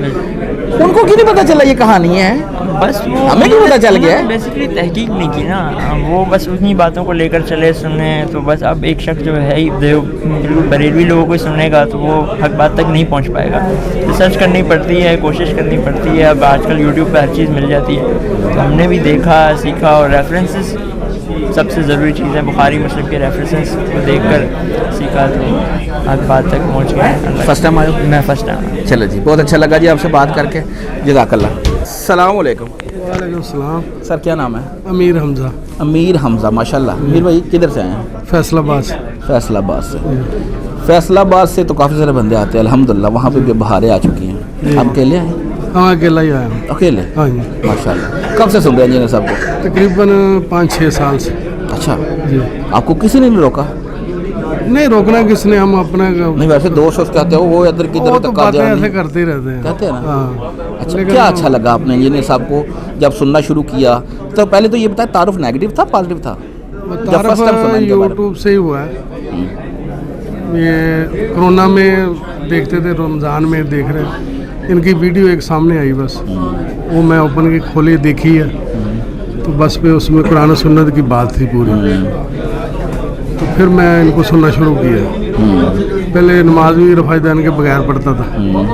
उनको क्यों नहीं पता चला ये कहानी है? बस वो हमें क्यों पता चल गया? बेसिकली तहकीक नहीं की ना, वो बस उन्हीं बातों को लेकर चले सुनने। तो बस अब एक शख्स जो है ही बिल्कुल बरेलवी लोगों को सुनेगा तो वो हक बात तक नहीं पहुंच पाएगा। रिसर्च करनी पड़ती है, कोशिश करनी पड़ती है। अब आजकल यूट्यूब पर हर चीज़ मिल जाती है, तो हमने भी देखा, सीखा, और रेफरेंसेस सबसे ज़रूरी चीज़ है। बुखारी मुस्लिम के रेफरेंसेस को देखकर सीखा तो हक बात तक पहुँच गया। फर्स्ट टाइम आए? मैं फर्स्ट टाइम। चलो जी, बहुत अच्छा लगा जी आपसे बात करके, जज़ाकल्लाह। अस्सलाम वालेकुम। वालेकुम सलाम। सर क्या नाम है? अमीर हमज़ा। अमीर हमज़ा, माशाल्लाह। अमीर भाई किधर से आए हैं? फैसलाबाद से। फैसलाबाद से। फैसलाबाद से तो काफ़ी सारे बंदे आते हैं अल्हम्दुलिल्लाह, वहाँ पे भी बहारें आ चुकी हैं। आप अकेले हैं? हाँ, अकेला ही आया हूँ। अकेले? हाँ जी, माशाल्लाह। कब से सुन रहे हैं इंजीनियर साहब को? तकरीबन 5-6 साल से। अच्छा जी। आपको किसी ने नहीं रोका? नहीं रोकना किसने, हम अपना नहीं, वैसे दोस्त कहते हो वो इधर की तरफ तक आ जाए, ऐसे करते ही रहते हैं, कहते हैं ना। हाँ। अच्छा, क्या अच्छा लगा आपने इंजीनियर साहब को जब सुनना शुरू किया? तो पहले तो ये बताया, तारुफ नेगेटिव था पॉजिटिव था? तारुफ यूट्यूब से ही हुआ है। ये कोरोना में देखते थे, रमज़ान में देख रहे हैं, इनकी वीडियो एक सामने आई, बस वो मैं ओपन की खोली देखी है, तो बस पे उसमें कुरान सुन्नत की बात थी पूरी, तो फिर मैं इनको सुनना शुरू किया। पहले नमाज भी रफ़ाइदैन के बगैर पढ़ता था,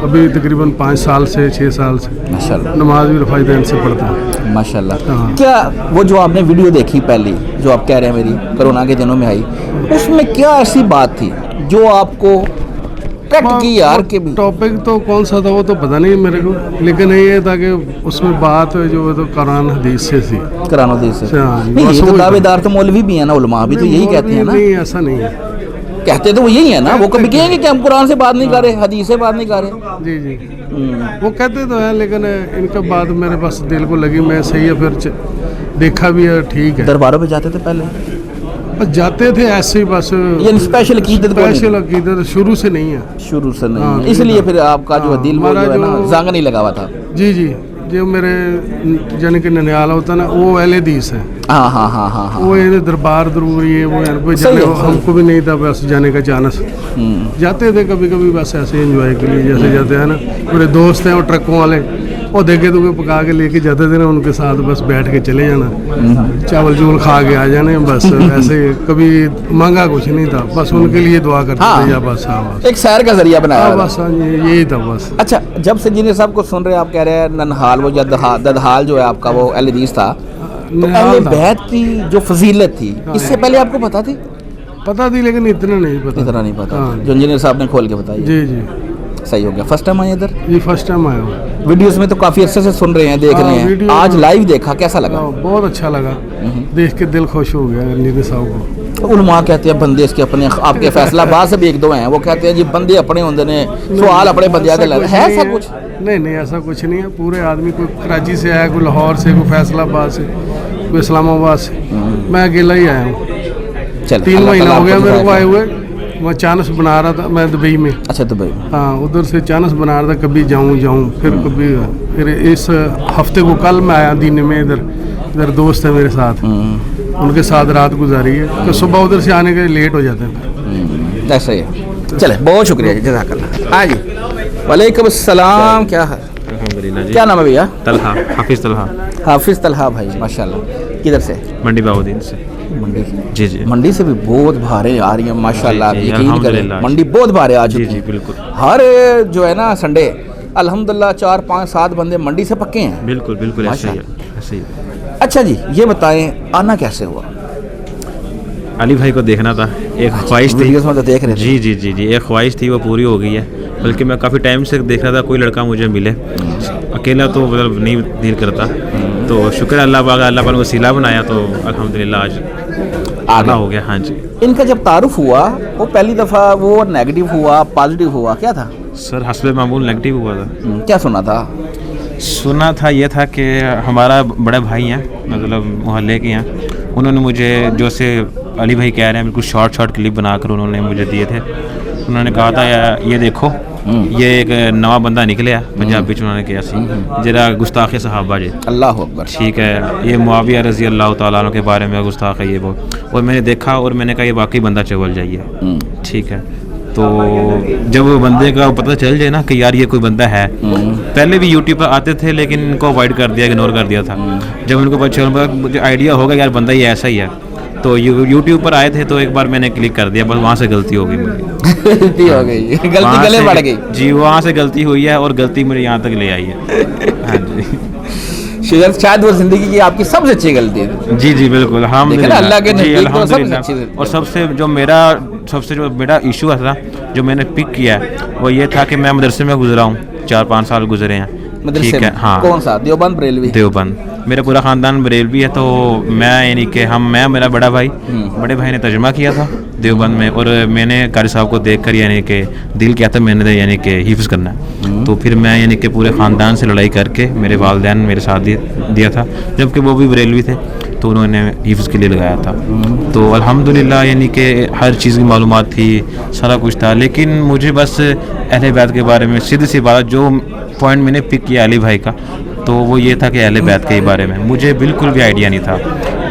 अभी तकरीबन 5 साल से 6 साल से माशाल्लाह नमाज भी रफ़ाइदैन से पढ़ता है। माशाल्लाह। हाँ। क्या वो जो आपने वीडियो देखी पहली, जो आप कह रहे हैं मेरी कोरोना के दिनों में आई, उसमें क्या ऐसी बात थी जो आपको कट की यार? के टॉपिक तो कौन सा था वो तो पता नहीं मेरे को, लेकिन ये था कि उसमें बात जो तो कुरान हदीस से थी। कुरान हदीस से? नहीं, ये तो दावेदार तो मौलवी भी है ना, उलमा भी तो यही कहते हैं ना। नहीं, ऐसा नहीं है, कहते तो वो यही है ना, वो कभी कहेंगे कि हम कुरान से बात नहीं कर रहे, हदीस से बात नहीं कर रहे। जी जी, वो कहते तो हैं, लेकिन इनका बात मेरे पास दिल को लगी, मैं सही है, फिर देखा भी है, ठीक है। दरबारों पे जाते थे पहले? बस जाते थे ऐसे ही, बस ये स्पेशल अकीदत शुरू से नहीं है। शुरू से नहीं हाँ, है, इसलिए फिर आपका जो दिल वो जो है ना जांग नहीं लगा हुआ था। जी जी, जो मेरे यानी कि ननियाल होता ना, वो अहले हदीस है। हाँ हाँ हाँ हाँ हाँ, वो ये दरबार जरूरी है, वो कोई जाने, हमको भी नहीं था बस जाने का चांस। जाते थे कभी कभी, बस ऐसे एंजॉय के लिए, जैसे जाते हैं ना, मेरे दोस्त हैं वो ट्रकों वाले, वो देखे तो पका के लेके जाते थे ना, उनके साथ बस बैठ के चले जाना, चावल चूवल खा के आ जाने, बस ऐसे कभी मांगा कुछ नहीं था, बस उनके लिए दुआ करते थे या बस। हाँ, बस एक सैर का जरिया बनाया बस, यही था बस। अच्छा, जब से इंजीनियर साहब को सुन रहे हैं, आप कह रहे हैं ननहाल, वो ददहाल जो है आपका वो अहले हदीस था, तो अहले बैत की जो फजीलत थी, इससे पहले आपको पता थी? पता थी, लेकिन इतना नहीं पता। जो इंजीनियर साहब ने खोल के बताया। जी जी, सही हो गया। फर्स्ट टाइम आए इधर? जी, फर्स्ट टाम आया हूँ। वीडियोस में तो काफ़ी अच्छे से सुन रहे हैं, देख रहे हैं, आज लाइव देखा, कैसा लगा? बहुत अच्छा लगा, देख के दिल खुश हो गया इंजीनियर साहब को। उलमा कहते हैं बंदे इसके अपने, आपके फैसलाबाद से भी 1-2 हैं, वो कहते हैं जी बंदे अपने होंगे ने, सवाल अपने बंदे है सब कुछ? नहीं, ऐसा कुछ नहीं है, पूरे आदमी, कोई कराची से आया, कोई लाहौर से, कोई फैसलाबाद से, कोई इस्लामाबाद से, मैं अकेला ही आया हूँ। 3 महीना हो गया मेरे को आए हुए, मैं चांस बना रहा था, मैं दुबई में। अच्छा, दुबई? हाँ, उधर से चांस बना रहा था, कभी जाऊँ, फिर कभी, फिर इस हफ्ते को कल मैं आया दिन में इधर, इधर दोस्त है मेरे साथ, उनके साथ रात गुजारी है, तो सुबह उधर से आने के लेट हो जाते हैं। ऐसा ही है। चले, बहुत शुक्रिया जी, जज़ाकल्लाह। हाँ जी, वालेकुम अस्सलाम, क्या है? अल्हम्दुलिल्लाह जी। क्या नाम है भैया? तलहा, हाफिज़ तलहा। हाफिज़ तलहा भाई, माशाल्लाह। किधर से? मंडी बाउद्दीन से। मंडी? जी जी। मंडी से भी बहुत भारे आ रही हैं माशाल्लाह, जी, जी, यकीन करें अल्हम्दुलिल्लाह। मंडी बहुत भारे आ चुकी जी है। जी बिल्कुल। हर जो है ना संडे अल्हम्दुलिल्लाह 4 5 7 बंदे मंडी से पक्के हैं। बिल्कुल बिल्कुल ऐसे ही है, ऐसे ही है। अच्छा जी, ये बताएं आना कैसे हुआ? अली भाई को देखना था, एक ख्वाहिश थी। वीडियोस में तो देख रहे थे। जी जी जी जी, एक ख्वाहिश थी, वो पूरी हो गई है। बल्कि मैं काफ़ी टाइम से देख रहा था कोई लड़का मुझे मिले, अकेला तो मतलब नहीं डील करता। तो शुक्र अल्लाह पाक, अल्लाह पाक ने वसीला बनाया, तो अल्हम्दुलिल्लाह आज आना हो गया। हाँ जी। इनका जब तारुफ हुआ वो पहली दफ़ा वो नेगेटिव हुआ, पॉजिटिव हुआ, क्या था? सर हस्ब मामूल नेगेटिव हुआ था। क्या सुना था? सुना था ये था कि हमारा बड़े भाई हैं, मतलब मोहल्ले के हैं, उन्होंने मुझे जो से अली भाई कह रहे हैं बिल्कुल शॉर्ट क्लिप बनाकर उन्होंने मुझे दिए थे। उन्होंने कहा था ये देखो, ये एक नवा बंदा निकलिया पंजाबी च, उन्होंने कहा सी जरा गुस्ताखे सहाबा जी। अल्लाह अकबर। ठीक है, ये मुआविया रज़ी अल्लाह तआला अन्हु के बारे में गुस्ताख है ये वो। और मैंने देखा और मैंने कहा ये वाकई बंदा चवल जाइए। ठीक है, तो जब बंदे का पता चल जाए ना कि यार ये कोई बंदा है, पहले भी यूट्यूब पर आते थे लेकिन इनको अवॉइड कर दिया, इग्नोर कर दिया था। जब इनको पता चला, मुझे आइडिया होगा यार बंदा ये ऐसा ही है, तो यूट्यूब पर आए थे तो एक बार मैंने क्लिक कर दिया, बस वहाँ से गलती हो गई मुझे। गलती हो गई, गलती गले पड़ गई जी, वहाँ से गलती हुई है और गलती मुझे यहाँ तक ले आई है। हाँ जी, शायद वो जिंदगी की आपकी सबसे अच्छी गलती है। जी जी बिल्कुल, अल्लाह के नज़दीक तो सबसे अच्छी अल्हम्दुलिल्लाह। और सबसे जो मेरा इशू था जो मैंने पिक किया वो ये था कि मैं मदरसे में गुजरा हूँ, 4-5 साल गुजरे हैं। ठीक है, हाँ। कौन सा? देवबंद बरेलवी? देवबंद। मेरा पूरा ख़ानदान बरेलवी है, तो मैं यानी कि मैं मेरा बड़ा भाई ने तर्जुमा किया था देवबंद में, और मैंने कारी साहब को देख कर यानी कि दिल किया था मैंने यानी कि हिफ्ज़ करना है। तो फिर मैं यानी कि पूरे ख़ानदान से लड़ाई करके मेरे वालिदैन मेरे साथ दिया था, जबकि वो भी बरेलवी थे, तो उन्होंने हिफ्ज़ के लिए लगाया था। तो अल्हम्दुलिल्लाह यानी कि हर चीज़ की मालूमात थी, सारा कुछ था। लेकिन मुझे बस अहले बैत के बारे में सीधी सी बात, जो पॉइंट मैंने पिक किया अली भाई का, तो वो ये था कि अहले बैत के बारे में मुझे बिल्कुल भी आइडिया नहीं था।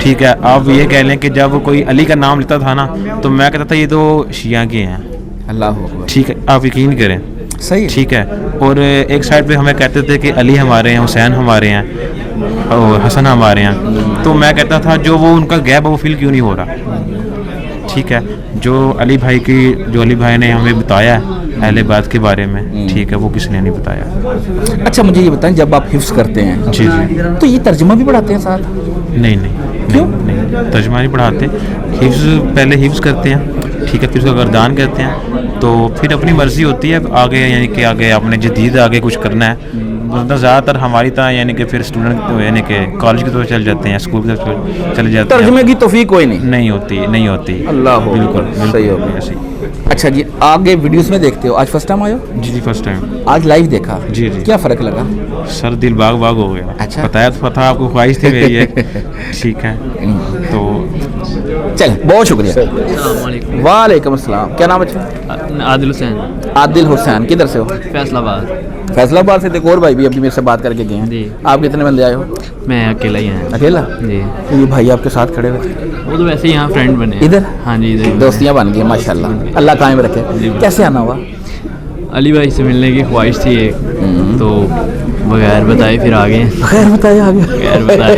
ठीक है, आप ये कह लें कि जब कोई अली का नाम लेता था ना, तो मैं कहता था ये तो शिया के हैं। अल्लाह। ठीक है, आप यकीन करें, सही। ठीक है। और एक साइड पे हमें कहते थे कि अली हमारे हैं, हुसैन हमारे हैं और हसन हमारे हैं, तो मैं कहता था जो वो उनका गैप है वो फील क्यों नहीं हो रहा। ठीक है, जो अली भाई ने हमें बताया अहले बैत के बारे में, ठीक है, वो किसी ने नहीं बताया। अच्छा, मुझे ये बताएं, जब आप हिफ्ज़ करते हैं जी जी, तो ये तर्जुमा भी पढ़ाते हैं साथ? नहीं, क्यों नहीं, तर्जुमा नहीं पढ़ाते। पहले हिफ्ज़ करते हैं, ठीक है, फिर उसका गर्दान करते हैं, तो फिर अपनी मर्ज़ी होती है आगे, यानी कि आगे अपने जदीद आगे कुछ करना है। मतलब ज़्यादातर हमारी तरह यानी कि फिर स्टूडेंट यानी कि कॉलेज की तरफ चल जाते हैं, स्कूल की तरफ चले जाते हैं। तर्जुमे की तौफीक कोई नहीं होती। अल्लाह हो, बिल्कुल सही हो गया। अच्छा जी, आगे वीडियोस में देखते हो, आज फर्स्ट टाइम आए हो? जी फर्स्ट टाइम। आज लाइव देखा? जी। क्या फ़र्क लगा? सर दिल बाग हो गया। अच्छा, बताया तो पता आपको, ख्वाहिश थी मेरी एक। ठीक है, तो चल, बहुत शुक्रिया। वालेकुम अस्सलाम। क्या नाम है? आदिल हुसैन। आदिल हुसैन, किधर से हो? फैसलाबाद से। एक और भाई भी अभी मेरे से बात करके गए हैं। आप कितने बंदे आए हो? मैं अकेला ही आया। अकेला जी। तो ये भाई आपके साथ खड़े हुए? वो तो वैसे ही यहाँ फ्रेंड बने। इधर? हाँ जी, इधर दोस्तियाँ बन गई माशाल्लाह, अल्लाह कायम रखे। कैसे आना हुआ? अली भाई से मिलने की ख्वाहिश थी एक, तो बगैर बताए फिर आ गए। बगैर बताए आ गए? बगैर बताए,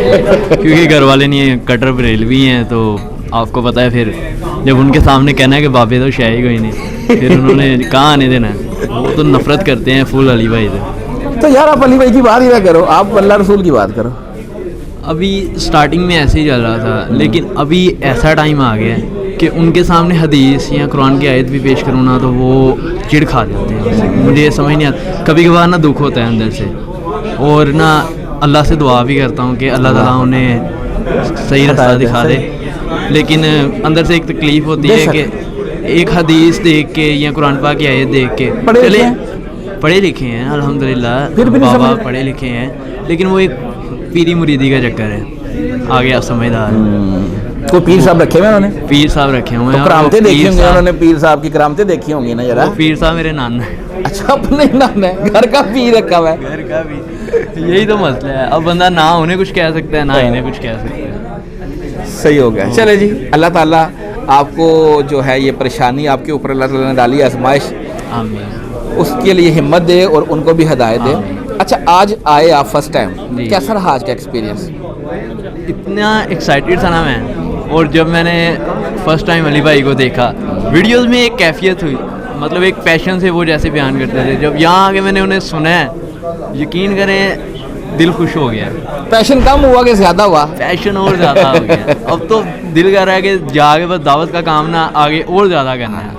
क्योंकि घर वाले नहीं है, कटर बरेलवी हैं, तो आपको पता है फिर जब उनके सामने कहना है कि बाबे तो शाही कोई नहीं, फिर उन्होंने कहाँ आने देना है। वो तो नफरत करते हैं फुल अली भाई से। तो यार आप अली भाई की बात ही ना करो, आप अल्लाह रसूल की बात करो। अभी स्टार्टिंग में ऐसे ही चल रहा था, लेकिन अभी ऐसा टाइम आ गया है कि उनके सामने हदीस या कुरान की आयत भी पेश करूँ ना, तो वो चिढ़ खा जाते हैं। मुझे ये समझ नहीं आता, कभी कभार ना दुख होता है अंदर से, और ना अल्लाह से दुआ भी करता हूँ कि अल्लाह ताला उन्हें सही रास्ता दिखा दे, लेकिन अंदर से एक तकलीफ़ होती है कि एक हदीस देख के या कुरान पाक की आयत देख के, चले पढ़े लिखे हैं अल्हम्दुलिल्लाह, बाबा पढ़े लिखे हैं, लेकिन वो एक पीरी मुरीदी का चक्कर है। आगे आप समझदार। कोई पीर साहब रखे हुए उन्होंने? पीर साहब रखे हुए हैं। करामतें देखी होंगी उन्होंने, पीर साहब की करामतें देखी होंगी ना जरा। पीर साहब मेरे नाना है। अच्छा, अपने नाना है, घर का पीर रखा हुआ है? घर का भी। یہی تو مسئلہ ہے. اب بندہ نہ انہیں کچھ کہہ سکتا ہے نہ انہیں کچھ کہہ سکتا ہے. صحیح ہو گیا. چلے جی, اللہ تعالیٰ آپ کو جو ہے یہ پریشانی آپ کے اوپر اللہ تعالیٰ نے ڈالی آزمائش, اس کے لیے ہمت دے اور ان کو بھی ہدایت دے. اچھا, آج آئے آپ فرسٹ ٹائم, کیسا رہا آج کا ایکسپیرینس؟ اتنا ایکسائٹیڈ تھا نا میں, اور جب میں نے فرسٹ ٹائم علی بھائی کو دیکھا ویڈیوز میں ایک کیفیت ہوئی, مطلب ایک پیشن سے وہ جیسے بیان کرتے تھے. جب یہاں آ کے میں نے انہیں سنا ہے, یقین کریں دل خوش ہو گیا. پیشن کم ہوا کہ زیادہ ہوا؟ پیشن اور زیادہ ہو گیا. اب تو دل کر رہا ہے کہ جا کے بس دعوت کا کام نہ آگے اور زیادہ کرنا ہے.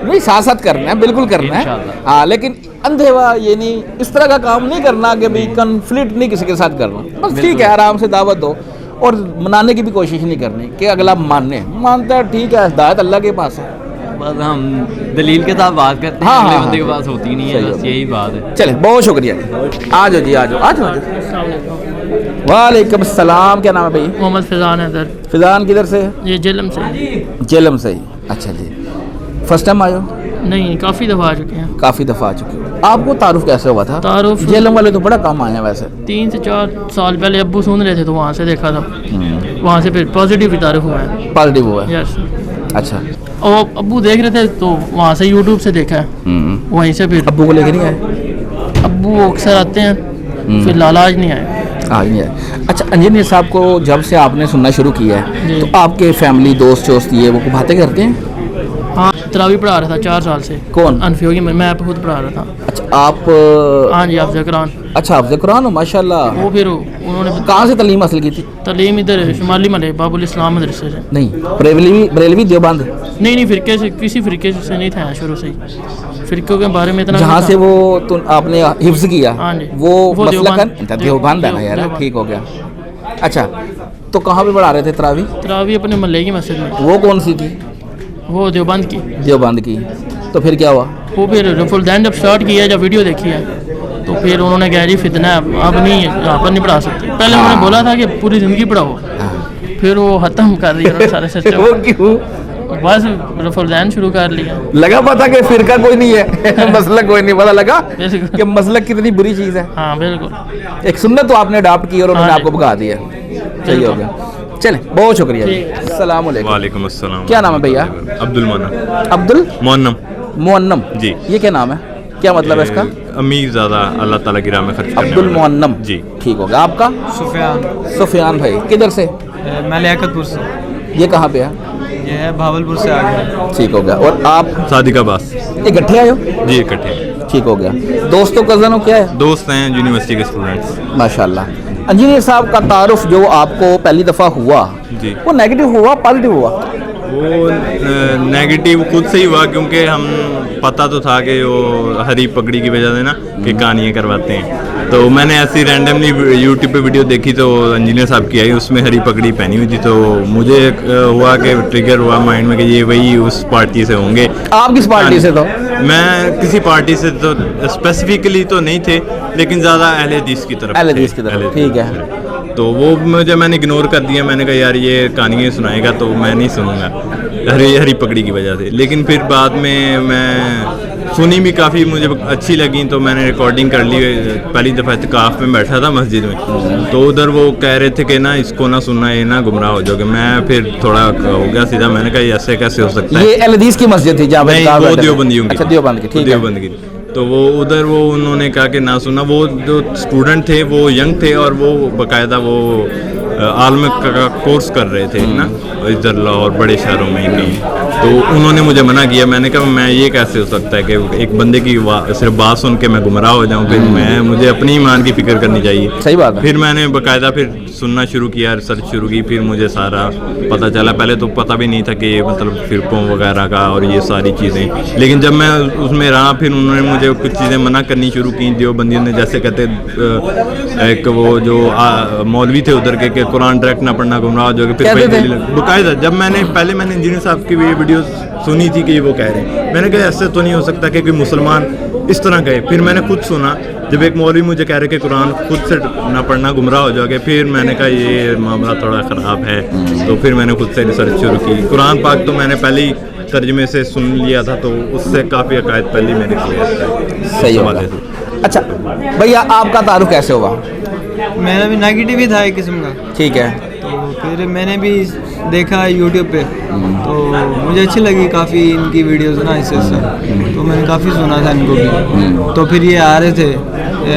نہیں, ساتھ ساتھ کرنا ہے, بالکل کرنا ہے. ہاں, لیکن اندھیوا یہ نہیں, اس طرح کا کام نہیں کرنا کہ بھائی کنفلکٹ نہیں کسی کے ساتھ کرنا. بس ٹھیک ہے, آرام سے دعوت دو, اور منانے کی بھی کوشش نہیں کرنی کہ اگلا مانتا ہے, ٹھیک ہے, ہدایت اللہ کے پاس ہے. بس ہم دلیل کے ساتھ بات کرتے ہیں, اگلے بندے کے پاس ہوتی نہیں ہے, بس یہی بات ہے. چلے, بہت شکریہ. آ جاؤ جی, آ جاؤ, آ جاؤ. وعلیکم السلام. کیا نام ہے بھائی؟ محمد فیضان ہے سر. فیضان کدھر سے؟ یہ جہلم سے. جہلم سے ہی. اچھا جی, فرسٹ ٹائم آئے ہو؟ نہیں, کافی دفعہ آ چکے ہیں. کافی دفعہ آ چکے ہو. آپ کو تعارف کیسے ہوا تھا؟ تعارف جہلم والے تو بڑا کام آئے ہیں ویسے. 3 سے 4 سال پہلے ابو سن رہے تھے تو وہاں سے دیکھا تھا, وہاں سے پھر پازیٹیو بھی تعارف ہوا ہے. پازیٹیو ہوا ہے؟ یس. اچھا, اور ابو دیکھ رہے تھے تو وہاں سے یوٹیوب سے دیکھا ہے, وہیں سے. پھر ابو کو لے کے نہیں آئے؟ ابو اکثر آتے ہیں, فی الحال آج نہیں آئے. آج نہیں آئے. اچھا, انجینئر صاحب کو جب سے آپ نے سننا شروع کیا ہے تو آپ کے فیملی دوست یہ وہ باتیں کرتے ہیں؟ ہاں, تراویح پڑھا رہا تھا 4 سال سے. کون؟ انفیو کی, میں خود پڑھا رہا تھا. اچھا, آپ؟ ہاں جی, حافظ قرآن. اچھا, حافظ قرآن ہو, ماشاء اللہ. وہ پھر انہوں نے کہاں سے تعلیم حاصل کی تھی؟ تعلیم ادھر شمالی محلے باب الاسلام مدرسے سے. نہیں, بریلوی دیوبند؟ نہیں, فرقے سے, کسی فرقے سے نہیں تھا شروع سے ہی. فرقوں کے بارے میں اتنا جہاں سے وہ آپ نے حفظ کیا, ہاں جی, وہ مسلکن دیوبند ہے نا یار, ٹھیک ہو گیا. اچھا, تو کہاں پہ پڑھا رہے تھے تراویح؟ تراویح اپنے محلے کی مسجد میں. وہ کون سی تھی؟ وہ دیوبند کی. دیوبند کی. تو پھر کیا ہوا؟ وہ پھر رفع الدین جب اسٹارٹ کیا, جب ویڈیو دیکھی ہے تو پھر انہوں نے کہا جی فتنہ ہے, اب نہیں, یہاں پر نہیں پڑھا سکتے. پہلے انہوں نے بولا تھا کہ پوری زندگی پڑھاؤ, پھر وہ ختم کر دیا سارے سسٹم. وہ کیوں؟ بس رفع الدین شروع کر لیا. لگا پتا کہ فرقہ کوئی نہیں ہے, مسلک کوئی نہیں, پتا لگا کہ مسلک کتنی بری چیز ہے. ہاں بالکل. ایک سنت تو آپ نے اڈاپٹ کی اور انہوں نے آپ کو بھگا دیا. صحیح ہو گیا. چلیں, بہت شکریہ. السلام علیکم. وعلیکم السلام. کیا نام ہے بھیا؟ عبد المنم. عبد المنم. مونم جی. یہ کیا نام ہے, کیا مطلب ہے اس کا؟ امیر زیادہ اللہ تعالیٰ کی راہ میں خرچ کرنے عبد المنم. جی, ٹھیک ہو گیا. آپ کا؟ سفیان. سفیان بھائی کدھر سے؟ میں لیاقت پور سے. یہ کہاں پہ ہے؟ یہ ہے بھاولپور سے آگے. ٹھیک ہو گیا. اور آپ؟ صادق عباس. اکٹھے آئے ہو؟ جی, اکٹھے. ٹھیک ہو گیا. دوستوں کزن ہو کیا ہے؟ دوست ہیں, یونیورسٹی کے اسٹوڈنٹس. ماشاء اللہ. انجینئر صاحب کا تعارف جو آپ کو پہلی دفعہ ہوا, جی, وہ نیگیٹو ہوا پازیٹیو ہوا؟ وہ نیگیٹو خود سے ہی ہوا, کیونکہ ہم پتہ تو تھا کہ وہ ہری پگڑی کی وجہ سے نا کہ کہانیاں کرواتے ہیں, تو میں نے ایسی رینڈملی یوٹیوب پہ ویڈیو دیکھی تو انجینئر صاحب کی آئی, اس میں ہری پگڑی پہنی ہوئی تھی, تو مجھے ہوا کہ ٹریگر ہوا مائنڈ میں کہ یہ وہی اس پارٹی سے ہوں گے. آپ کس پارٹی سے تھے؟ میں کسی پارٹی سے تو اسپیسیفکلی تو نہیں تھے, لیکن زیادہ اہل حدیث کی طرف. اہل حدیث کی طرف, ٹھیک ہے. تو وہ مجھے, میں نے اگنور کر دیا, میں نے کہا یار یہ کہانیاں سنائے گا تو میں نہیں سنوں گا ہری پگڑی کی وجہ سے. لیکن پھر بعد میں سنی بھی کافی, مجھے اچھی لگی, تو میں نے ریکارڈنگ کر لی. پہلی دفعہ اعتکاف میں بیٹھا تھا مسجد میں, تو ادھر وہ کہہ رہے تھے کہ نا اس کو نہ سننا, یہ نہ گمراہ ہو جاؤ گے. میں پھر تھوڑا ہو گیا سیدھا, میں نے کہا یہ ایسے کیسے ہو سکتا ہے. یہ اہل حدیث کی مسجد تھی جہاں نہیں, وہ دیوبندیوں کی. اچھا, دیوبند کی. ٹھیک ہے, دیوبند کی. تو وہ ادھر وہ انہوں نے کہا کہ نہ سننا. وہ جو اسٹوڈنٹ تھے وہ ینگ تھے, اور وہ باقاعدہ وہ عالم کا کورس کر رہے تھے نا ادھر لاہور بڑے شہروں میں کہیں, تو انہوں نے مجھے منع کیا. میں نے کہا میں یہ کیسے ہو سکتا ہے کہ ایک بندے کی صرف بات سن کے میں گمراہ ہو جاؤں, پھر مجھے اپنی ایمان کی فکر کرنی چاہیے. صحیح بات ہے. پھر میں نے باقاعدہ پھر سننا شروع کیا, ریسرچ شروع کی, پھر مجھے سارا پتہ چلا. پہلے تو پتہ بھی نہیں تھا کہ مطلب فرقوں وغیرہ کا اور یہ ساری چیزیں, لیکن جب میں اس میں رہا پھر انہوں نے مجھے کچھ چیزیں منع کرنی شروع کی. دیوبندیوں نے جیسے کہتے ایک وہ جو مولوی تھے ادھر کے کہ قرآن ڈائریکٹ نہ پڑھنا گمراہ ہو جاؤ گے. پھر باقاعدہ جب میں نے انجینئر صاحب کی ویڈیو سنی تھی کہ یہ وہ کہہ رہے ہیں, میں نے کہا ایسے تو نہیں ہو سکتا کہ کوئی مسلمان اس طرح کہے. پھر میں نے خود سنا, جب ایک مولوی مجھے کہہ رہے کہ قرآن خود سے نہ پڑھنا گمراہ ہو جاؤ گے, پھر میں نے کہا یہ معاملہ تھوڑا خراب ہے. تو پھر میں نے خود سے ریسرچ شروع کی. قرآن پاک تو میں نے پہلے ہی ترجمے سے سن لیا تھا, تو اس سے کافی عقائد پہلے میرے کلیئر تھے. صحیح ہوگا. اچھا بھیا آپ کا تعارف کیسے ہوا؟ میرا بھی نیگیٹو ہی تھا ایک قسم کا. ٹھیک ہے. تو پھر میں نے بھی دیکھا یوٹیوب پہ تو مجھے اچھی لگی کافی ان کی ویڈیوز نا اس سے تو میں نے کافی سنا تھا ان کو بھی. تو پھر یہ آ رہے تھے,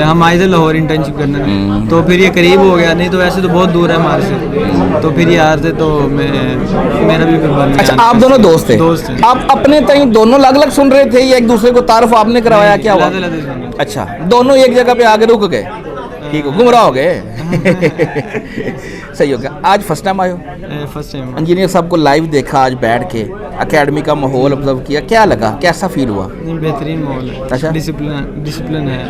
ہم آئے تھے لاہور انٹرنشپ کرنے, تو پھر یہ قریب ہو گیا, نہیں تو ویسے تو بہت دور ہے ہمارے سے. تو پھر یہ آ رہے تھے تو میرا بھی پھر بن گیا. اچھا آپ دونوں دوست تھے, آپ اپنے تئیں دونوں الگ الگ سن رہے تھے یا ایک دوسرے کو تعارف آپ نے کروایا, کیا ہوا؟ اچھا دونوں ایک جگہ پہ آ کے رک گئے, ٹھیک ہے, گمراہ ہو گئے. صحیح ہو گیا. آج فرسٹ ٹائم آئے ہو؟ First time. انجینئر صاحب کو لائیو دیکھا آج بیٹھ کے, اکیڈمی کا ماحول آبزرو کیا, کیا لگا, کیسا فیل ہوا؟ بہترین ماحول ہے. اچھا ڈسپلن ہے.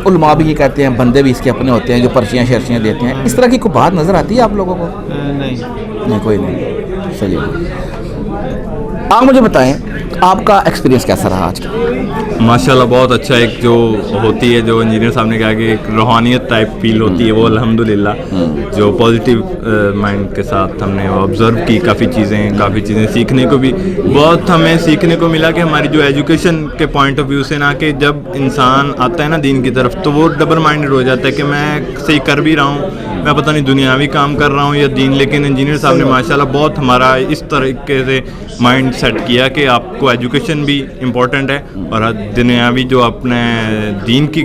علماء بھی یہ کہتے ہیں, بندے بھی اس کے اپنے ہوتے ہیں جو پرچیاں شرچیاں دیتے ہیں, اس طرح کی کوئی بات نظر آتی ہے آپ لوگوں کو؟ نہیں کوئی نہیں. صحیح ہے. آپ مجھے بتائیں آپ کا ایکسپیرینس کیسا رہا آج کا؟ ماشاءاللہ بہت اچھا. ایک جو ہوتی ہے جو انجینئر صاحب نے کہا کہ ایک روحانیت ٹائپ فیل ہوتی ہے, وہ الحمدللہ جو پازیٹیو مائنڈ کے ساتھ ہم نے آبزرو کی کافی چیزیں سیکھنے کو بھی بہت ہمیں سیکھنے کو ملا کہ ہماری جو ایجوکیشن کے پوائنٹ آف ویو سے نا, کہ جب انسان آتا ہے نا دین کی طرف تو وہ ڈبل مائنڈڈ ہو جاتا ہے کہ میں صحیح کر بھی رہا ہوں, میں پتہ نہیں دنیاوی کام کر رہا ہوں یا دین. لیکن انجینئر صاحب نے ماشاءاللہ بہت ہمارا اس طریقے سے مائنڈ سیٹ کیا کہ آپ کو ایجوکیشن بھی امپورٹنٹ ہے اور دنیاوی جو اپنے دین کی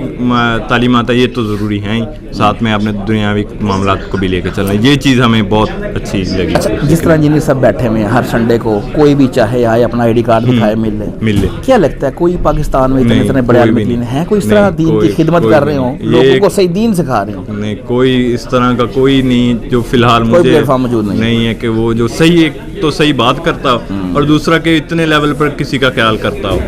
تعلیمات ہے یہ تو ضروری ہیں ہی, ساتھ میں اپنے دنیاوی معاملات کو بھی لے کے چلنا. یہ چیز ہمیں بہت اچھی لگی. جس طرح انجینئر سب بیٹھے ہوئے ہیں ہر سنڈے کو, کوئی بھی چاہے آئے اپنا آئی ڈی کارڈ دکھائے مل لے, کیا لگتا ہے کوئی پاکستان میں اتنے بڑے عالم دین ہیں کوئی اس طرح دین کی خدمت کر رہے ہوں, لوگوں کو صحیح دین سکھا رہے ہوں؟ نہیں, کوئی اس طرح کا کوئی نہیں جو فی الحال مجھے پلیٹ فارم موجود نہیں ہے کہ وہ جو صحیح ایک تو صحیح بات کرتا ہو اور دوسرا کہ اتنے لیول پر کسی کا خیال کرتا ہو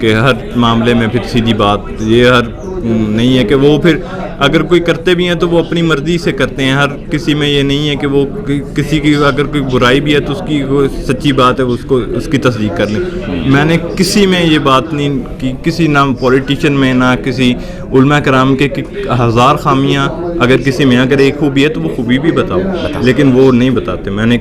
کہ ہر معاملے میں پھر سیدھی بات. یہ ہر نہیں ہے کہ وہ پھر اگر کوئی کرتے بھی ہیں تو وہ اپنی مرضی سے کرتے ہیں. ہر کسی میں یہ نہیں ہے کہ وہ کسی کی اگر کوئی برائی بھی ہے تو اس کی وہ سچی بات ہے وہ اس کی تصدیق کر لیں. میں نے کسی میں یہ بات نہیں کی, کسی نہ پولیٹیشین میں نہ کسی علماء کرام کے ہزار خامیاں اگر کسی میں اگر ایک خوبی ہے تو وہ خوبی بھی بتاؤ, لیکن وہ نہیں بتاتے. میں نے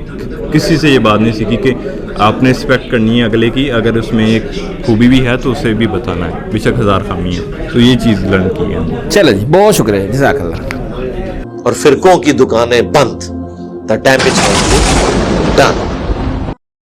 کسی سے یہ بات نہیں سیکھی کہ آپ نے رسپیکٹ کرنی ہے اگلے کی, اگر اس میں ایک خوبی بھی ہے تو اسے بھی بتانا ہے, بے شک ہزار خامی ہے. تو یہ چیز لرن کی ہے. چلو جی, بہت شکریہ, جزاک اللہ. اور فرقوں کی دکانیں بند. The damage has been done.